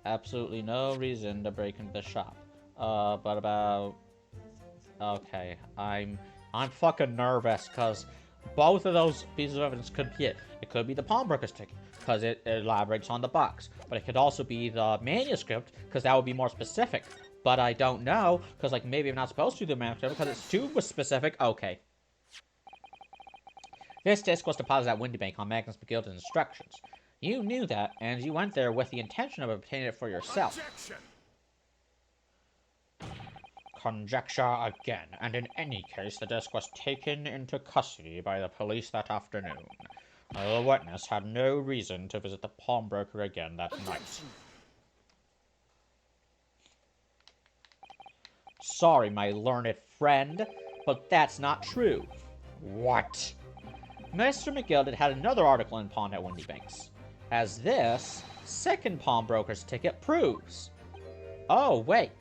Absolutely no reason to break into the shop. But about... Okay, I'm fucking nervous, because both of those pieces of evidence could be it. It could be the pawnbroker's ticket, because it elaborates on the box. But it could also be the manuscript, because that would be more specific. But I don't know, because like maybe I'm not supposed to do the manuscript, because it's too specific. Okay. This disc was deposited at Windy Bank on Magnus McGilden's instructions. You knew that, and you went there with the intention of obtaining it for yourself. Objection! Conjecture again, and in any case, the disc was taken into custody by the police that afternoon. The witness had no reason to visit the pawnbroker again that night. Sorry, my learned friend, but that's not true. What? Mr. McGilden had another article in pawn at Windy Banks, as this second pawnbroker's ticket proves. Oh, wait.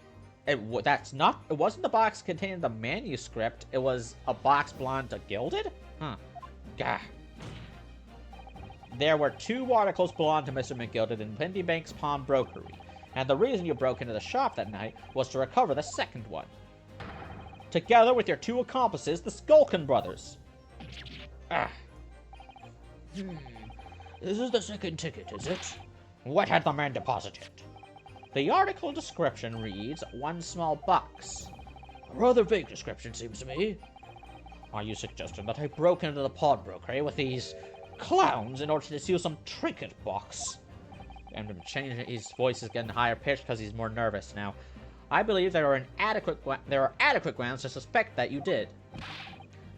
It wasn't the box containing the manuscript, it was a box belonging to Gilded? Huh. Gah. There were 2 articles belonging to Mr. McGilden in Windy Banks pawnbrokery, and the reason you broke into the shop that night was to recover the second one. Together with your 2 accomplices, the Skulkin brothers. This is the second ticket, is it? What had the man deposited? The article description reads, one small box. A rather vague description, seems to me. Are you suggesting that I broke into the pawnbrokery with these clowns in order to steal some trinket box? And his voice is getting higher pitched because he's more nervous now. I believe there are adequate grounds to suspect that you did.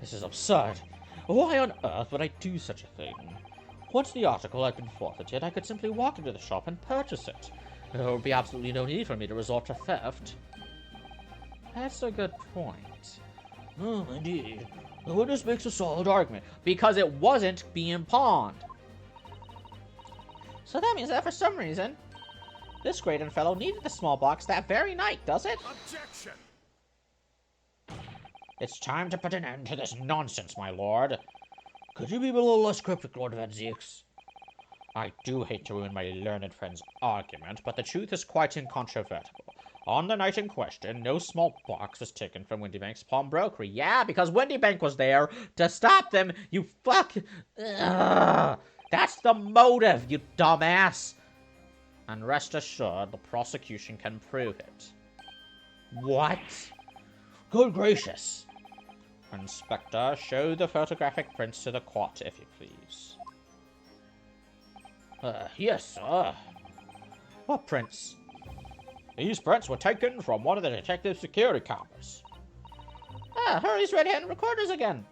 This is absurd. Why on earth would I do such a thing? Once the article had been forfeited, I could simply walk into the shop and purchase it. There would be absolutely no need for me to resort to theft. That's a good point. Oh, indeed. The witness makes a solid argument. Because it wasn't being pawned. So that means that for some reason, this Graydon fellow needed the small box that very night, does it? Objection! It's time to put an end to this nonsense, my lord. Could you be a little less cryptic, Lord Van Zieks? I do hate to ruin my learned friend's argument, but the truth is quite incontrovertible. On the night in question, no small box was taken from Windybank's pawnbrokery. Yeah, because Windybank was there to stop them, you fuck... Ugh. That's the motive, you dumbass! And rest assured, the prosecution can prove it. What? Good gracious. Inspector, show the photographic prints to the court, if you please. Yes, sir. What prints? These prints were taken from one of the detective's security cameras. Hurry's red-hand recorders again.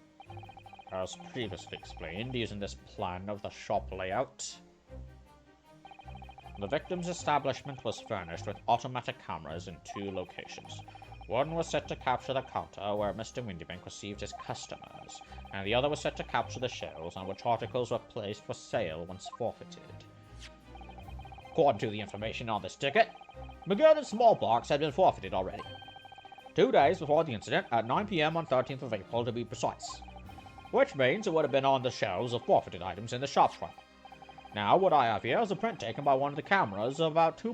As previously explained, using this plan of the shop layout, the victim's establishment was furnished with automatic cameras in 2 locations. One was set to capture the counter where Mr. Windybank received his customers, and the other was set to capture the shelves on which articles were placed for sale once forfeited. According to the information on this ticket, McGirdon's small box had been forfeited already. 2 days before the incident, at 9 p.m. on 13th of April to be precise. Which means it would have been on the shelves of forfeited items in the shop front. Now, what I have here is a print taken by one of the cameras about 2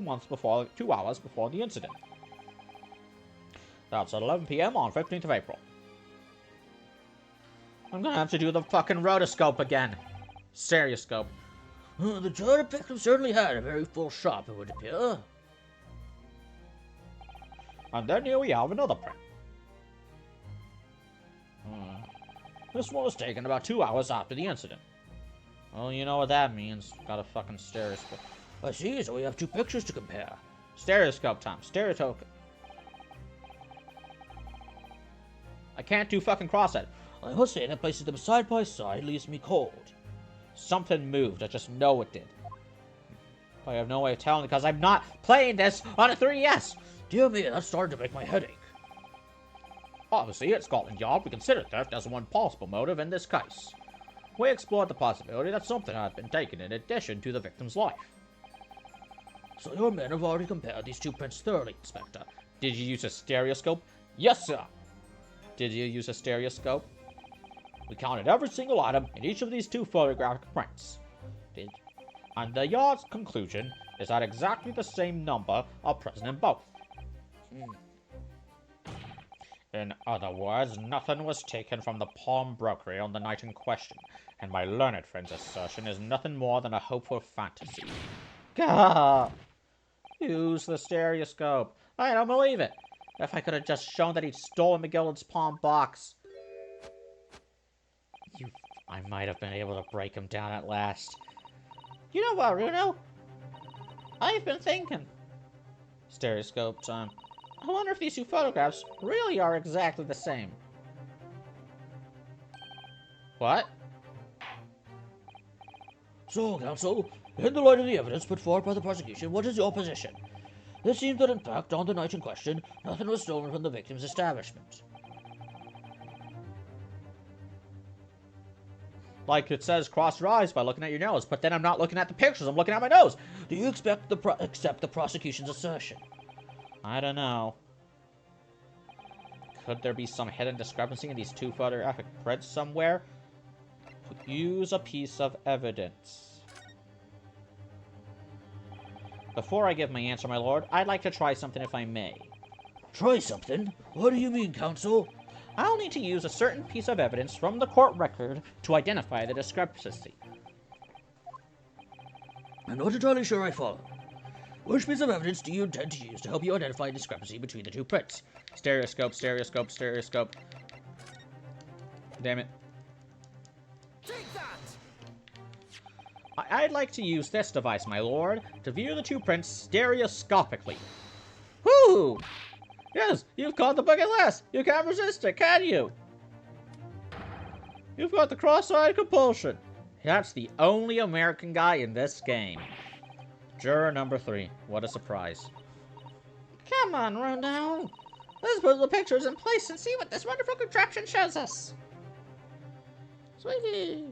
hours before the incident. That's at 11 p.m. on 15th of April. I'm gonna have to do the fucking rotoscope again. Stereoscope. The charted victim certainly had a very full shop, it would appear. And then here we have another print. This one was taken about 2 hours after the incident. Well, you know what that means. Got a fucking stereoscope. I see, so we have 2 pictures to compare. Stereoscope time. Stereoscope. I can't do fucking cross-it. I must say that placing them side by side leaves me cold. Something moved. I just know it did. I have no way of telling because I'm not playing this on a 3DS. Dear me, that's starting to make my head ache. Obviously, at Scotland Yard, we considered theft as one possible motive in this case. We explored the possibility that something had been taken in addition to the victim's life. So your men have already compared these 2 prints thoroughly, Inspector. Did you use a stereoscope? Yes, sir. Did you use a stereoscope? We counted every single item in each of these 2 photographic prints. And the Yard's conclusion is that exactly the same number are present in both. In other words, nothing was taken from the pawnbrokery on the night in question, and my learned friend's assertion is nothing more than a hopeful fantasy. Gah! Use the stereoscope. I don't believe it. If I could have just shown that he'd stolen McGillen's pawn box. I might have been able to break him down at last. You know what, Runo? I've been thinking. Stereoscope time. I wonder if these 2 photographs really are exactly the same. What? So, counsel, in the light of the evidence put forward by the prosecution, what is your position? It seems that, in fact, on the night in question, nothing was stolen from the victim's establishment. Like it says, cross your eyes by looking at your nose, but then I'm not looking at the pictures, I'm looking at my nose. Do you accept the prosecution's assertion? I don't know. Could there be some hidden discrepancy in these 2 photographic prints somewhere? Use a piece of evidence. Before I give my answer, my lord, I'd like to try something if I may. Try something? What do you mean, counsel? I'll need to use a certain piece of evidence from the court record to identify the discrepancy. I'm not entirely sure I follow. Which piece of evidence do you intend to use to help you identify a discrepancy between the two prints? Stereoscope, stereoscope, stereoscope. Damn it. Take that! I'd like to use this device, my lord, to view the two prints stereoscopically. Whoo! Yes, you've caught the bucket list. You can't resist it, can you? You've got the cross-eyed compulsion. That's the only American guy in this game. Juror number 3. What a surprise. Come on, Rondo. Let's put the pictures in place and see what this wonderful contraption shows us. Sweetie.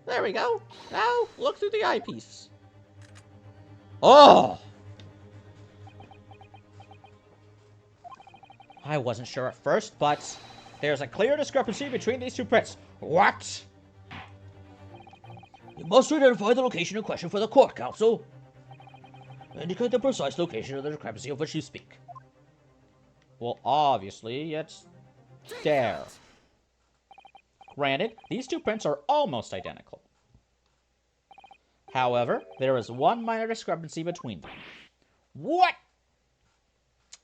There we go. Now, look through the eyepiece. Oh! I wasn't sure at first, but there's a clear discrepancy between these two prints. What? You must identify the location in question for the court, counsel. Indicate the precise location of the discrepancy of which you speak. Well, obviously, it's there. Granted, these two prints are almost identical. However, there is one minor discrepancy between them. What?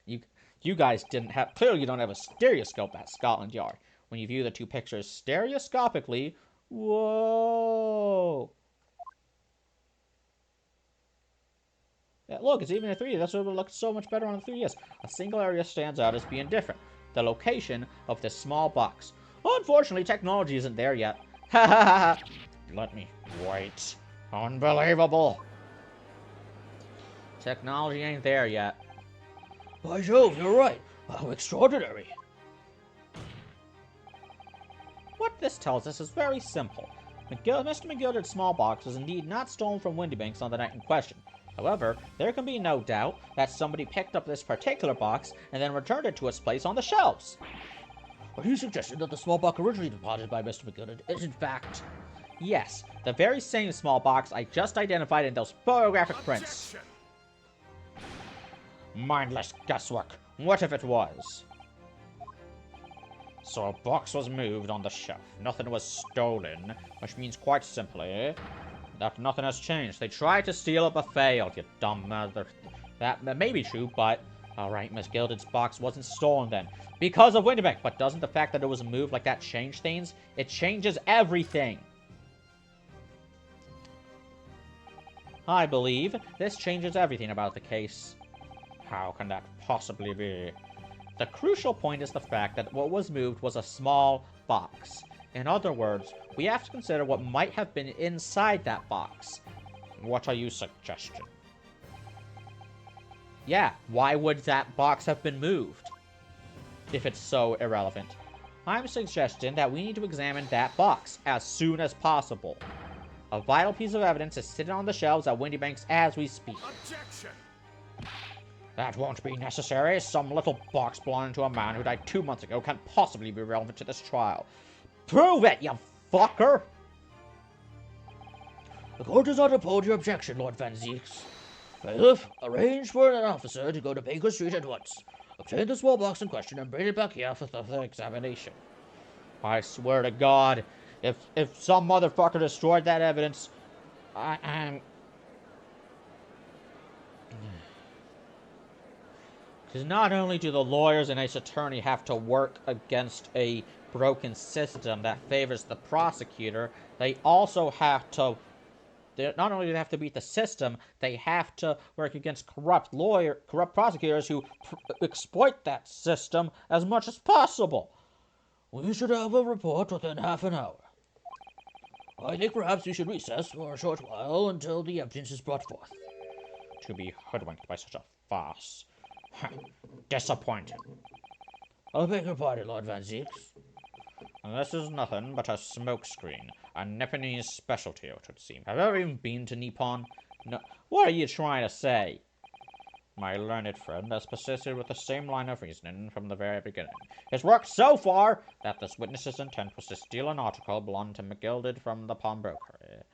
You guys didn't have... Clearly, you don't have a stereoscope at Scotland Yard. When you view the two pictures stereoscopically... Whoa! Yeah, look, it's even a 3D. That's what it looks so much better on the 3DS. A single area stands out as being different. The location of this small box. Unfortunately, technology isn't there yet. Ha ha ha! Let me wait. Unbelievable! Technology ain't there yet. By Jove, you're right. How extraordinary. What this tells us is very simple. Mr. McGilder's small box was indeed not stolen from Windybanks on the night in question. However, there can be no doubt that somebody picked up this particular box and then returned it to its place on the shelves. Are you suggesting that the small box originally deposited by Mr. McGilder is in fact... Yes, the very same small box I just identified in those photographic prints. Objection. Mindless guesswork. What if it was? So a box was moved on the shelf. Nothing was stolen, which means quite simply that nothing has changed. They tried to steal it but failed, you dumb mother. That may be true, but... Alright, Miss Gilded's box wasn't stolen then. Because of Windybank. But doesn't the fact that it was moved like that change things? It changes everything. I believe this changes everything about the case. How can that possibly be? The crucial point is the fact that what was moved was a small box. In other words, we have to consider what might have been inside that box. What are you suggesting? Yeah, why would that box have been moved? If it's so irrelevant. I'm suggesting that we need to examine that box as soon as possible. A vital piece of evidence is sitting on the shelves at Windybanks as we speak. Objection. That won't be necessary. Some little box belonging to a man who died 2 months ago can't possibly be relevant to this trial. Prove it, you fucker! The court does not uphold your objection, Lord Van Zieks. Bailiff, arrange for an officer to go to Baker Street at once. Obtain the small box in question and bring it back here for further examination. I swear to God, if some motherfucker destroyed that evidence, I'm... Because not only do the lawyers and Ace Attorney have to work against a broken system that favors the prosecutor, they also have to... Not only do they have to beat the system, they have to work against corrupt prosecutors who exploit that system as much as possible. We should have a report within half an hour. I think perhaps we should recess for a short while until the evidence is brought forth. To be hoodwinked by such a farce. Disappointing. I beg your pardon, Lord Van Zieks. This is nothing but a smokescreen. A Nipponese specialty, it would seem. Have you ever even been to Nippon? No. What are you trying to say? My learned friend has persisted with the same line of reasoning from the very beginning. It's worked so far that this witness's intent was to steal an article belonging to McGilded from the pawnbroker.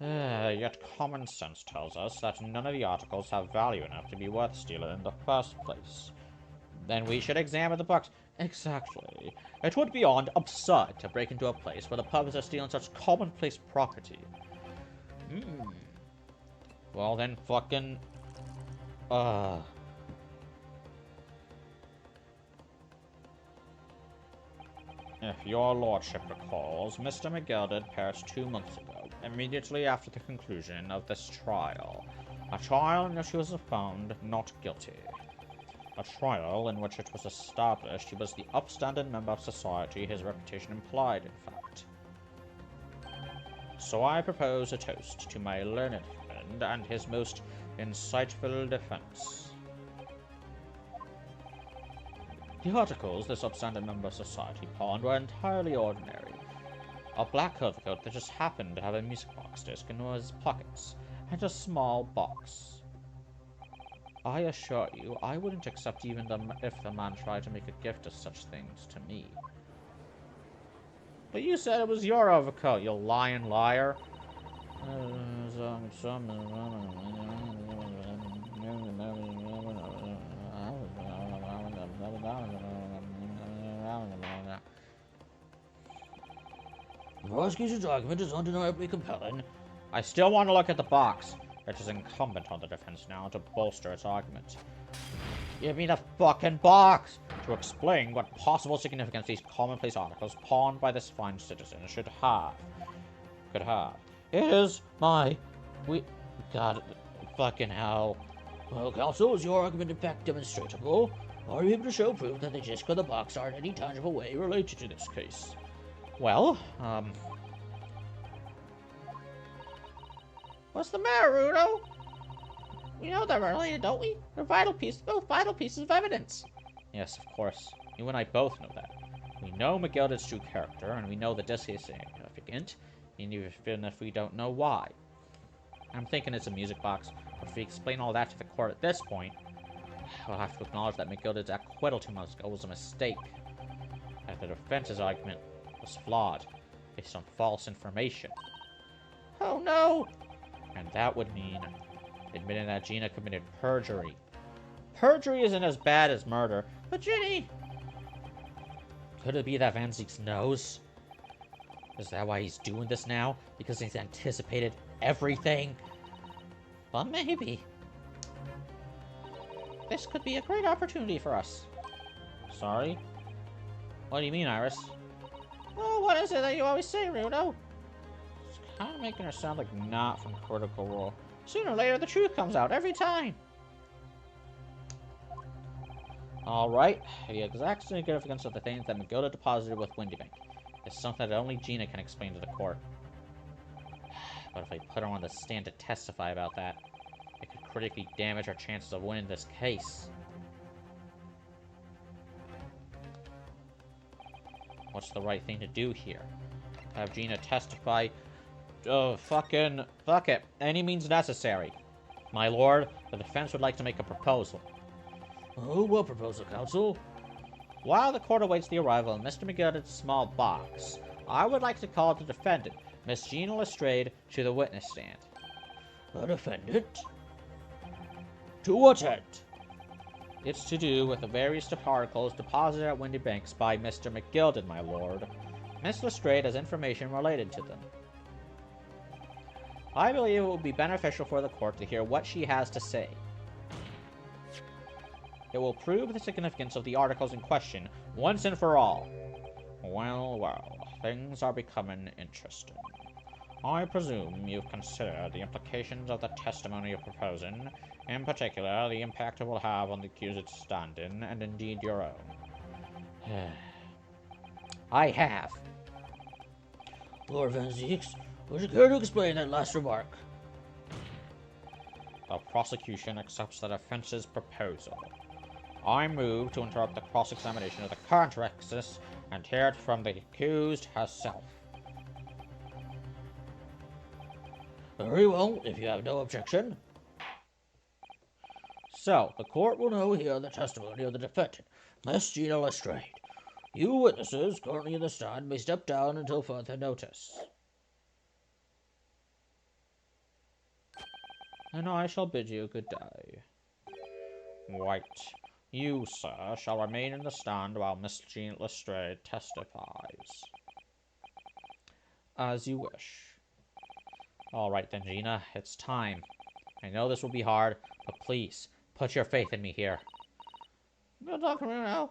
Yet common sense tells us that none of the articles have value enough to be worth stealing in the first place. Then we should examine the box. Exactly. It would be beyond absurd to break into a place for the purpose of stealing such commonplace property. Well then, fucking... If your lordship recalls, Mr. McGilded perished 2 months ago, immediately after the conclusion of this trial. A trial in which he was found not guilty. A trial in which it was established he was the upstanding member of society his reputation implied, in fact. So I propose a toast to my learned friend and his most insightful defense. The articles this upstanding member of society pawned were entirely ordinary. A black overcoat that just happened to have a music box disc in his pockets, and a small box. I assure you, I wouldn't accept even if the man tried to make a gift of such things to me. But you said it was your overcoat, you lying liar. The prosecution's argument is undeniably compelling. I still want to look at the box. It is incumbent on the defense now to bolster its argument. Give me the fucking box! To explain what possible significance these commonplace articles pawned by this fine citizen could have. It is my... God, fucking hell. Well, counsel, is your argument in fact demonstrable? Are you able to show proof that the disc or the box are in any tangible way related to this case? Well, What's the matter, Rudo? We know they're related, don't we? They're both vital pieces of evidence. Yes, of course. You and I both know that. We know McGilded's true character, and we know the disc is significant, even if we don't know why. I'm thinking it's a music box, but if we explain all that to the court at this point, we'll have to acknowledge that McGilded's acquittal 2 months ago was a mistake. That the defense's argument was flawed, based on false information. Oh no! And that would mean admitting that Gina committed perjury. Perjury isn't as bad as murder, but Ginny! Could it be that Van Zieks knows? Is that why he's doing this now? Because he's anticipated everything? Well, maybe. This could be a great opportunity for us. Sorry? What do you mean, Iris? Oh, what is it that you always say, Rudo? It's kind of making her sound like not from Critical Role. Sooner or later, the truth comes out, every time. Alright, the exact significance of the things that McGilded deposited with Windybank is something that only Gina can explain to the court. But if I put her on the stand to testify about that, it could critically damage our chances of winning this case. What's the right thing to do here? Have Gina testify? Oh, fuck it. Any means necessary. My lord, the defense would like to make a proposal. Oh, what proposal, counsel? While the court awaits the arrival of Mr. McGilded's small box, I would like to call the defendant, Miss Gina Lestrade, to the witness stand. The defendant? To what end? It's to do with the various articles deposited at Windy Banks by Mr. McGilded, my lord. Miss Lestrade has information related to them. I believe it will be beneficial for the court to hear what she has to say. It will prove the significance of the articles in question once and for all. Well, things are becoming interesting. I presume you've considered the implications of the testimony you're proposing, in particular, the impact it will have on the accused's standing, and indeed your own. I have. Lord Van Zieks, would you care to explain that last remark? The prosecution accepts the defense's proposal. I move to interrupt the cross-examination of the current witness and hear it from the accused herself. Very well, if you have no objection. So, The court will now hear the testimony of the defendant, Miss Gina Lestrade. You witnesses currently in the stand may step down until further notice. and I shall bid you good day. White, you, sir, shall remain in the stand while Miss Jean Lestrade testifies. As you wish. All right then, Gina, it's time. I know this will be hard, but please, put your faith in me here. You're talking to me now.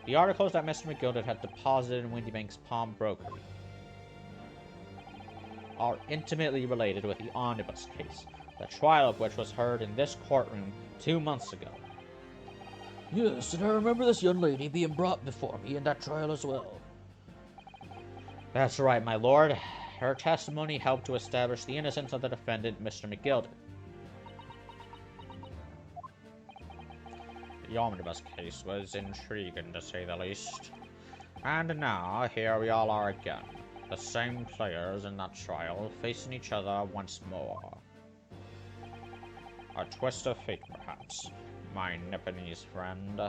The articles that Mr. McGilded had deposited in Windybank's pawnbrokery are intimately related with the omnibus case, the trial of which was heard in this courtroom 2 months ago. Yes, and I remember this young lady being brought before me in that trial as well. That's right, my lord. Her testimony helped to establish the innocence of the defendant, Mr. McGilded. The omnibus case was intriguing, to say the least. And now, here we all are again. The same players in that trial, facing each other once more. A twist of fate, perhaps, my Nipponese friend.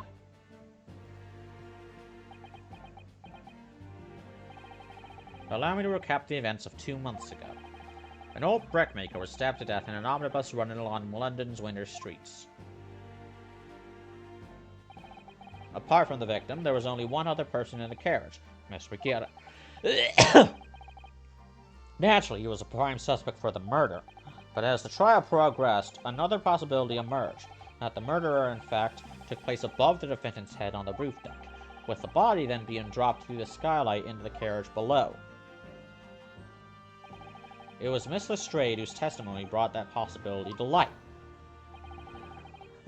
Allow me to recap the events of 2 months ago. An old brickmaker was stabbed to death in an omnibus running along London's winter streets. Apart from the victim, there was only one other person in the carriage, Mr. McGilded. Naturally, he was a prime suspect for the murder, but as the trial progressed, another possibility emerged, that the murderer, in fact, took place above the defendant's head on the roof deck, with the body then being dropped through the skylight into the carriage below. It was Miss Lestrade whose testimony brought that possibility to light.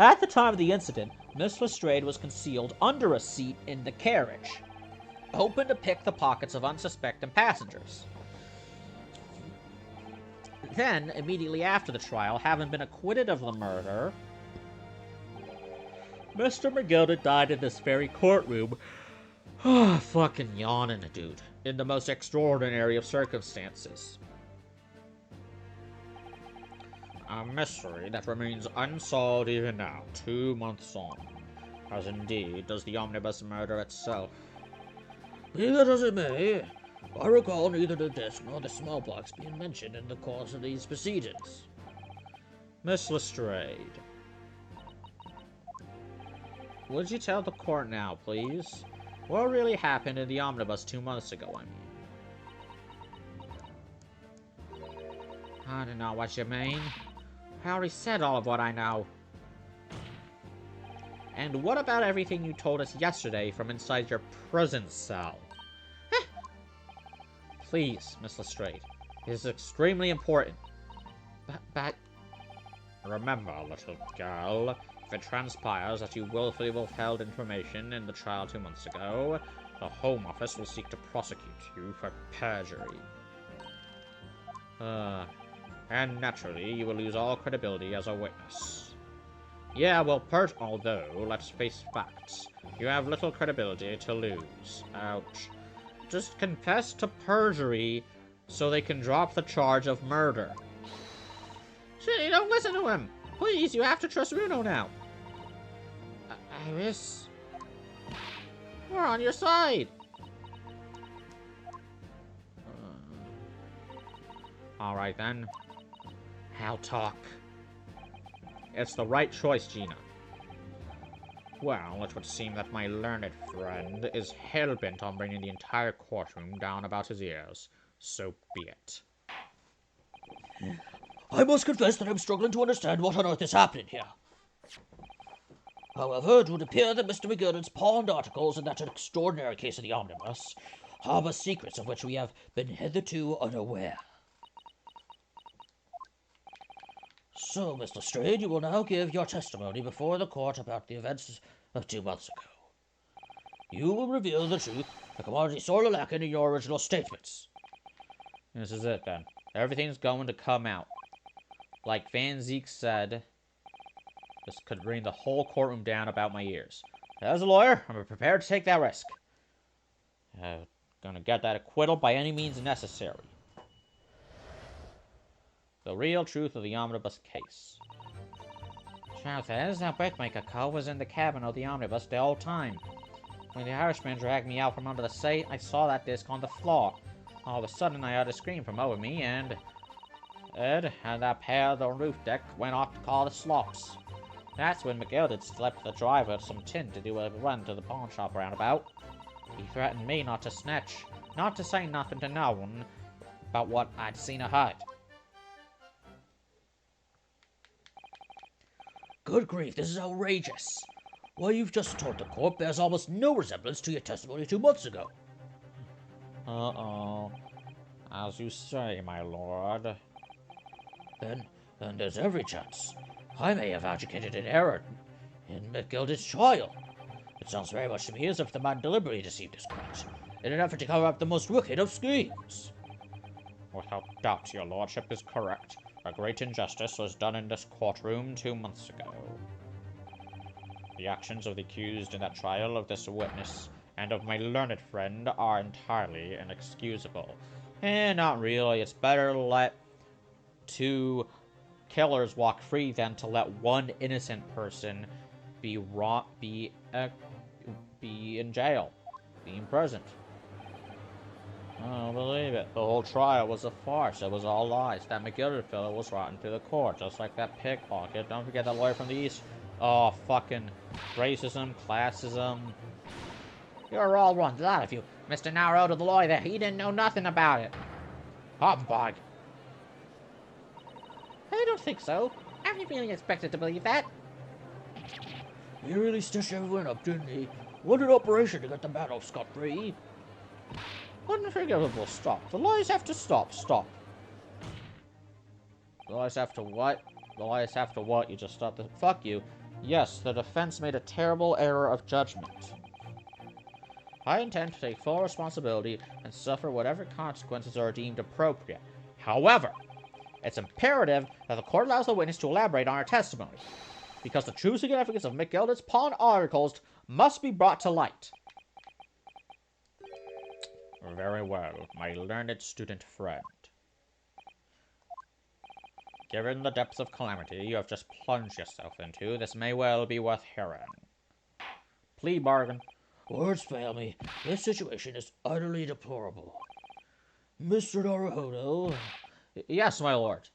At the time of the incident, Miss Lestrade was concealed under a seat in the carriage, hoping to pick the pockets of unsuspecting passengers. Then, immediately after the trial, having been acquitted of the murder, Mr. McGilded died in this very courtroom. Fucking yawning, dude. In the most extraordinary of circumstances. A mystery that remains unsolved even now, 2 months on. As indeed does the omnibus murder itself. Be that as it may, I recall neither the disc nor the smallpox being mentioned in the course of these proceedings. Miss Lestrade, would you tell the court now, please? What really happened in the omnibus 2 months ago, I mean? I don't know what you mean. I already said all of what I know. And what about everything you told us yesterday from inside your prison cell? Please, Miss Lestrade. It is extremely important. But... Remember, little girl, if it transpires that you willfully withheld information in the trial 2 months ago, the Home Office will seek to prosecute you for perjury. And naturally, you will lose all credibility as a witness. Yeah, well, although, let's face facts, you have little credibility to lose. Ouch. Just confess to perjury so they can drop the charge of murder. Shit, don't listen to him! Please, you have to trust Runo now. Iris? We're on your side! Alright then. I'll talk. It's the right choice, Gina. Well, it would seem that my learned friend is hell-bent on bringing the entire courtroom down about his ears. So be it. I must confess that I'm struggling to understand what on earth is happening here. However, it would appear that Mr. McGilded's pawned articles in that extraordinary case of the omnibus harbor secrets of which we have been hitherto unaware. So, Mr. Lestrade, you will now give your testimony before the court about the events of 2 months ago. You will reveal the truth, the commodity sorely lacking in your original statements. This is it, then. Everything's going to come out. Like Van Zeke said, this could bring the whole courtroom down about my ears. As a lawyer, I'm prepared to take that risk. Gonna get that acquittal by any means necessary. The real truth of the omnibus case. Truth is, that brickmaker Cole was in the cabin of the omnibus the whole time. When the Irishman dragged me out from under the seat, I saw that disc on the floor. All of a sudden, I heard a scream from over me, and Ed and that pair of the roof deck went off to call the slops. That's when McGilded slipped the driver some tin to do a run to the pawn shop roundabout. He threatened me not to snitch, not to say nothing to no one about what I'd seen or heard. Good grief, this is outrageous. What you've just told the court bears almost no resemblance to your testimony 2 months ago. Uh-oh. As you say, my lord. Then there's every chance I may have advocated an error in McGilda's trial. It sounds very much to me as if the man deliberately deceived his court in an effort to cover up the most wicked of schemes. Without doubt, your lordship is correct. A great injustice was done in this courtroom 2 months ago. The actions of the accused in that trial of this witness and of my learned friend are entirely inexcusable. Not really. It's better to let 2 killers walk free than to let 1 innocent person be in jail, be imprisoned. I don't believe it. The whole trial was a farce. It was all lies. That McGilder fellow was rotten through the court, just like that pickpocket. Don't forget that lawyer from the East. Oh, fucking racism, classism. You're all one, a lot of you. Mr. Naruto, the lawyer there, he didn't know nothing about it. Humbug. I don't think so. I'm really expected to believe that. He really stitched everyone up, didn't he? What an operation to get the man off scot-free. Unforgivable. Stop. The lies have to stop. Stop. The lies have to what? The lies have to what? You just stopped the... Fuck you. Yes, the defense made a terrible error of judgment. I intend to take full responsibility and suffer whatever consequences are deemed appropriate. However, it's imperative that the court allows the witness to elaborate on her testimony, because the true significance of McGilda's pawn articles must be brought to light. Very well, my learned student friend. Given the depths of calamity you have just plunged yourself into, this may well be worth hearing. Plea bargain. Words fail me. This situation is utterly deplorable. Mr. Naruhodo, Yes, my lord.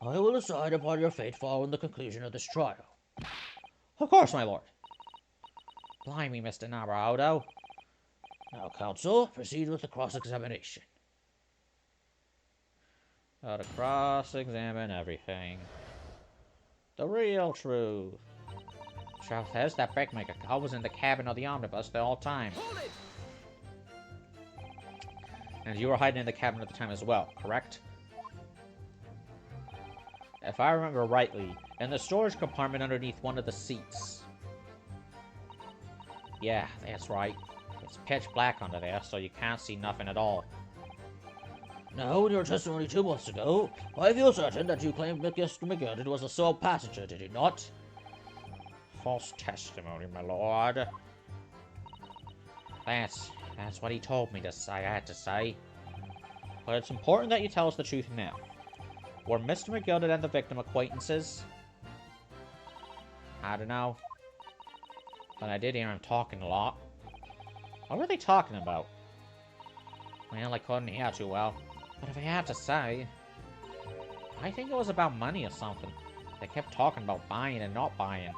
I will decide upon your fate following the conclusion of this trial. Of course, my lord. Blimey, Mr. Naruhodo. Now, counsel, proceed with the cross-examination. To cross-examine everything. The real truth. Truth is that Brickmaker Cole was in the cabin of the omnibus the whole time. Hold it! And you were hiding in the cabin at the time as well, correct? If I remember rightly, in the storage compartment underneath one of the seats. Yeah, that's right. It's pitch black under there, so you can't see nothing at all. Now, in your testimony 2 months ago, I feel certain that you claimed Mr. McGilden was the sole passenger, did you not? False testimony, my lord. That's what he told me to say, I had to say. But it's important that you tell us the truth now. Were Mr. McGilden and the victim acquaintances? I don't know. But I did hear him talking a lot. What were they talking about? Well, I couldn't hear too well. But if I had to say, I think it was about money or something. They kept talking about buying and not buying.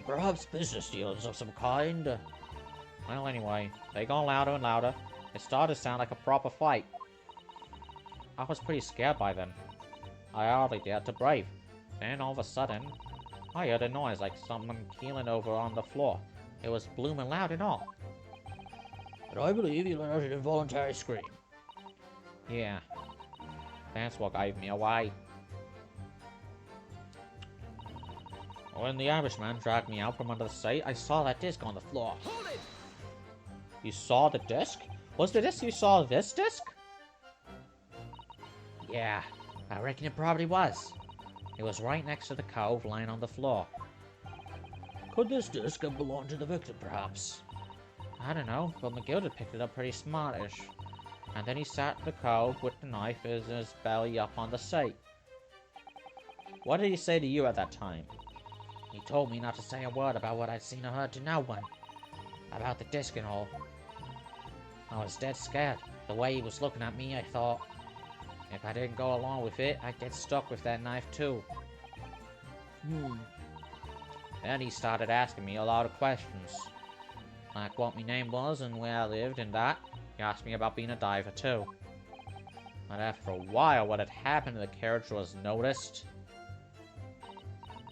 Perhaps business deals of some kind. Well, anyway, they got louder and louder. It started to sound like a proper fight. I was pretty scared by then. I hardly dared to breathe. Then all of a sudden, I heard a noise like someone keeling over on the floor. It was blooming loud and all. But I believe you let out an involuntary scream. Yeah. That's what gave me away. When the Irishman dragged me out from under the seat, I saw that disc on the floor. Hold it! You saw the disc? Was the disc you saw this disc? Yeah, I reckon it probably was. It was right next to the cove lying on the floor. Could this disc have belonged to the victim, perhaps? I don't know, but McGilda picked it up pretty smartish. And then he sat in the cove with the knife in his belly up on the seat. What did he say to you at that time? He told me not to say a word about what I'd seen or heard to no one. About the disc and all. I was dead scared. The way he was looking at me, I thought, if I didn't go along with it, I'd get stuck with that knife too. Then he started asking me a lot of questions. like what my name was and where I lived and that. He asked me about being a diver too. But after a while, what had happened to the carriage was noticed.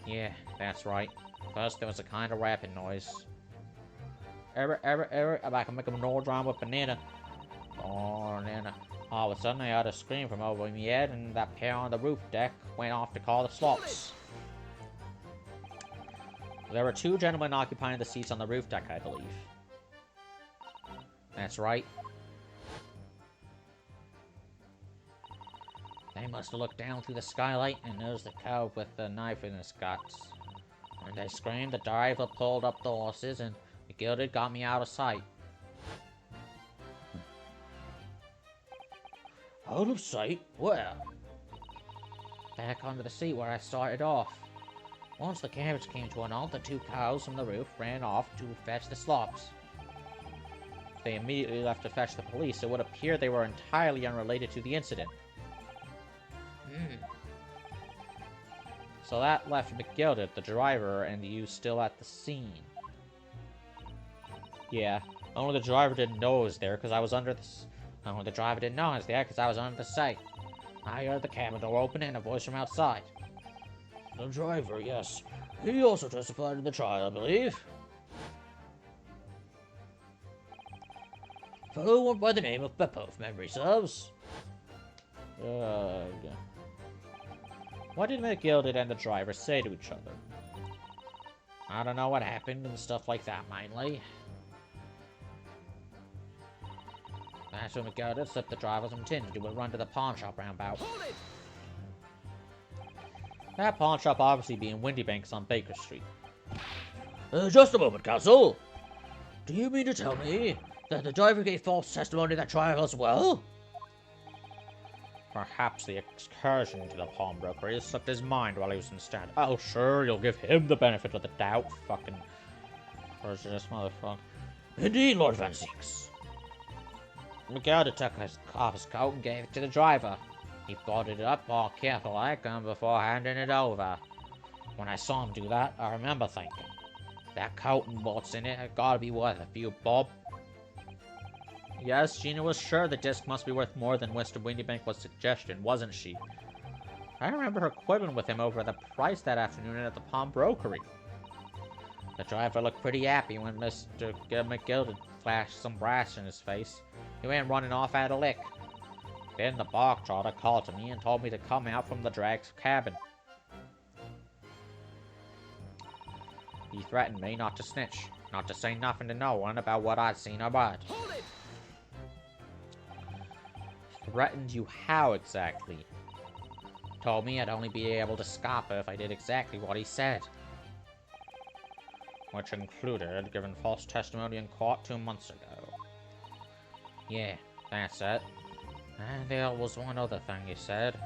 Yeah, that's right. First, there was a kind of rapping noise. I can make a no drum with banana. Oh, and then all of a sudden I heard a scream from over my head, and that pair on the roof deck went off to call the slops. There were two gentlemen occupying the seats on the roof deck, I believe. That's right. They must have looked down through the skylight and noticed the cow with the knife in his guts. When they screamed, the driver pulled up the horses, and the gilded got me out of sight. Out of sight? Where? Back under the seat where I started off. Once the carriage came to an halt, the two cows from the roof ran off to fetch the slops. If they immediately left to fetch the police, it would appear they were entirely unrelated to the incident. So that left McGilded, the driver, and you still at the scene. Yeah, only the driver didn't know I was there because I was under the... Only the driver didn't know I was there because I was under the sight. I heard the cabin door open and a voice from outside. The driver, yes. He also testified in the trial, I believe. Fellow went by the name of Beppo, if memory serves. What did McGilded and the driver say to each other? I don't know what happened and stuff like that, mainly. That's when McGilded slipped the driver's intended to run to the pawn shop roundabout. That pawn shop obviously being Windy Banks on Baker Street. Just a moment, Counsel. Do you mean to tell me that the driver gave false testimony at that trial as well? Perhaps the excursion to the pawnbroker slipped his mind while he was instead. Oh, sure, you'll give him the benefit of the doubt, fucking prejudiced motherfucker. Indeed, Lord Van Six. McGilded took off his coat and gave it to the driver. He folded it up all careful-like before handing it over. When I saw him do that, I remember thinking, that coat and what's in it have gotta be worth a few bob. Yes, Gina was sure the disc must be worth more than Mr. Windybank was suggestion, wasn't she? I remember her quibbling with him over the price that afternoon at the pawnbrokery. The driver looked pretty happy when Mr. McGilded flashed some brass in his face. He went running off at a lick. Then the bog trotter called to me and told me to come out from the drag's cabin. He threatened me not to snitch, not to say nothing to no one about what I'd seen or heard. Threatened you how exactly? Told me I'd only be able to scupper if I did exactly what he said. Which included giving false testimony in court 2 months ago. Yeah, that's it. And there was one other thing he said.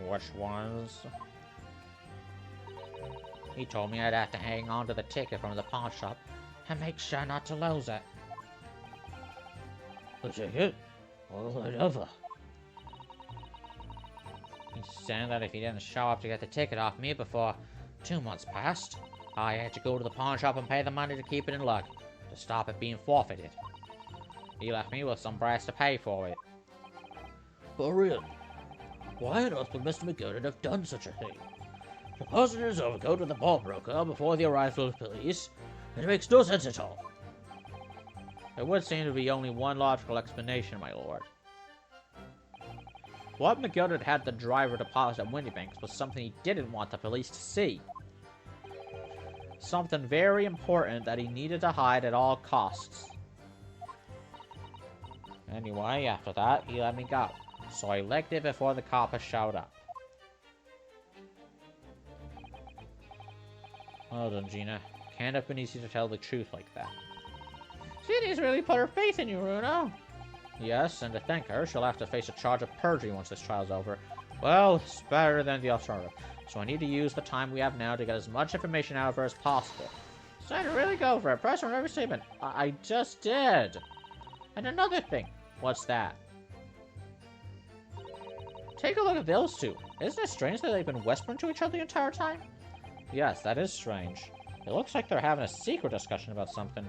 Which was... He told me I'd have to hang on to the ticket from the pawn shop and make sure not to lose it. The ticket? Well, never. He said that if he didn't show up to get the ticket off me before 2 months passed, I had to go to the pawn shop and pay the money to keep it in luck, to stop it being forfeited. He left me with some brass to pay for it. But really, why on earth would Mr. McGilded have done such a thing? Deposited his overcoat with the pawnbroker before the arrival of police, and it makes no sense at all. There would seem to be only one logical explanation, my lord. What McGilded had the driver deposit at Windybanks was something he didn't want the police to see. Something very important that he needed to hide at all costs. Anyway, after that, he let me go, so I legged it before the coppers showed up. Well done, Gina. Can't have been easy to tell the truth like that. Ginny's really put her faith in you, Bruno. Yes, and to thank her, she'll have to face a charge of perjury once this trial's over. Well, it's better than the alternative, so I need to use the time we have now to get as much information out of her as possible. So to really go for it. Press on every statement. I just did. And another thing. What's that? Take a look at those two. Isn't it strange that they've been whispering to each other the entire time? Yes, that is strange. It looks like they're having a secret discussion about something.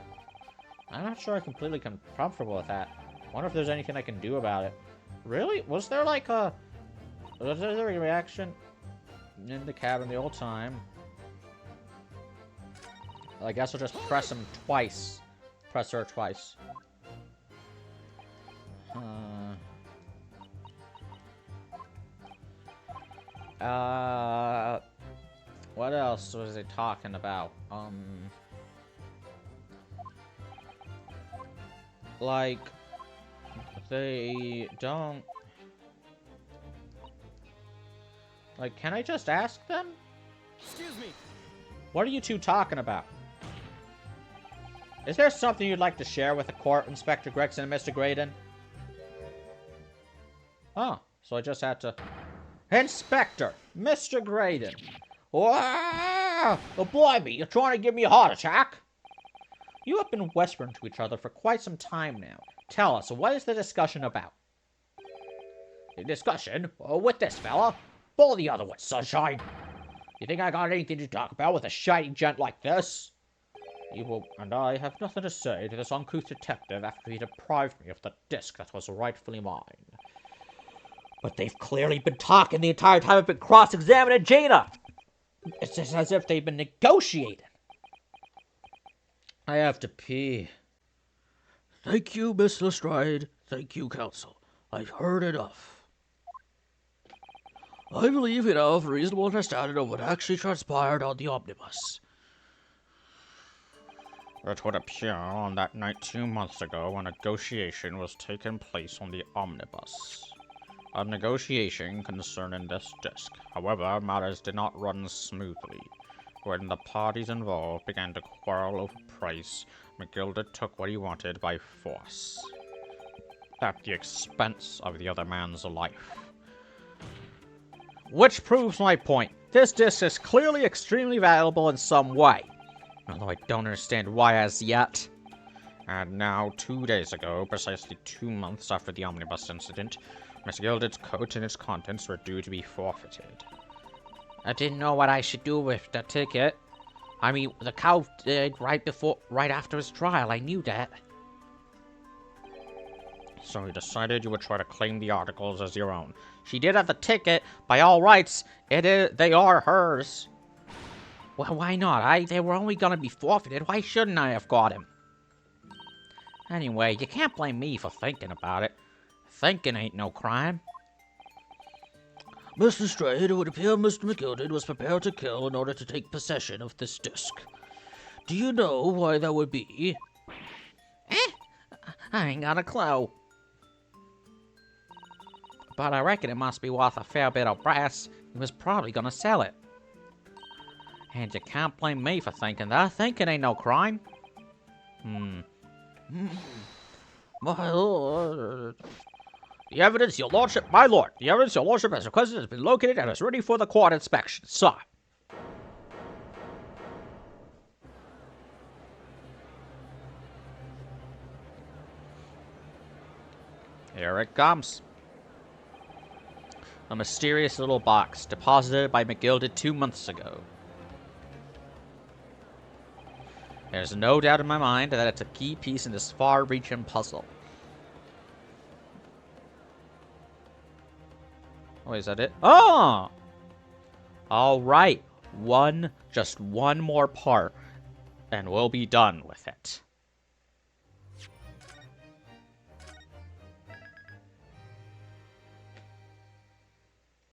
I'm not sure I'm completely comfortable with that. Wonder if there's anything I can do about it. Really? Was there like a... Was there a reaction in the cabin the whole time? I guess I'll just press him twice. Press her twice. What else was it talking about? Like, they don't... Like, can I just ask them? Excuse me. What are you two talking about? Is there something you'd like to share with the court, Inspector Gregson and Mr. Graydon? Oh, so I just had to... Inspector! Mr. Graydon! Wow! Oh, blimey, you're trying to give me a heart attack? You have been whispering to each other for quite some time now. Tell us, what is the discussion about? The discussion? Oh, with this fella? Pull the other one, sunshine! You think I got anything to talk about with a shiny gent like this? You and I have nothing to say to this uncouth detective after he deprived me of the disc that was rightfully mine. But they've clearly been talking the entire time I've been cross-examining Gina! It's just as if they've been negotiating. I have to pee. Thank you, Miss Lestrade. Thank you, Counsel. I've heard enough. I believe you now have a reasonable understanding of what actually transpired on the omnibus. It would appear on that night 2 months ago a negotiation was taking place on the omnibus. A negotiation concerning this disc. However, matters did not run smoothly. When the parties involved began to quarrel over price, McGilda took what he wanted by force. At the expense of the other man's life. Which proves my point. This disc is clearly extremely valuable in some way. Although I don't understand why as yet. And now, 2 days ago, precisely 2 months after the omnibus incident, Miss Gilded's coat and its contents were due to be forfeited. I didn't know what I should do with the ticket. I mean, the cow died right after his trial. I knew that. So you decided you would try to claim the articles as your own. She did have the ticket. By all rights, they are hers. Well, why not? They were only gonna be forfeited. Why shouldn't I have got him? Anyway, you can't blame me for thinking about it. Thinking ain't no crime. Mr. Lestrade, it would appear Mr. McGilden was prepared to kill in order to take possession of this disc. Do you know why that would be? I ain't got a clue. But I reckon it must be worth a fair bit of brass. He was probably gonna sell it. And you can't blame me for thinking that. Thinking ain't no crime. My lord. The evidence, your lordship, my lord. The evidence your lordship has requested has been located and is ready for the court inspection. Sir. Here it comes. A mysterious little box deposited by McGilded 2 months ago. There's no doubt in my mind that it's a key piece in this far-reaching puzzle. Oh, is that it? Oh! Alright. Just one more part, and we'll be done with it.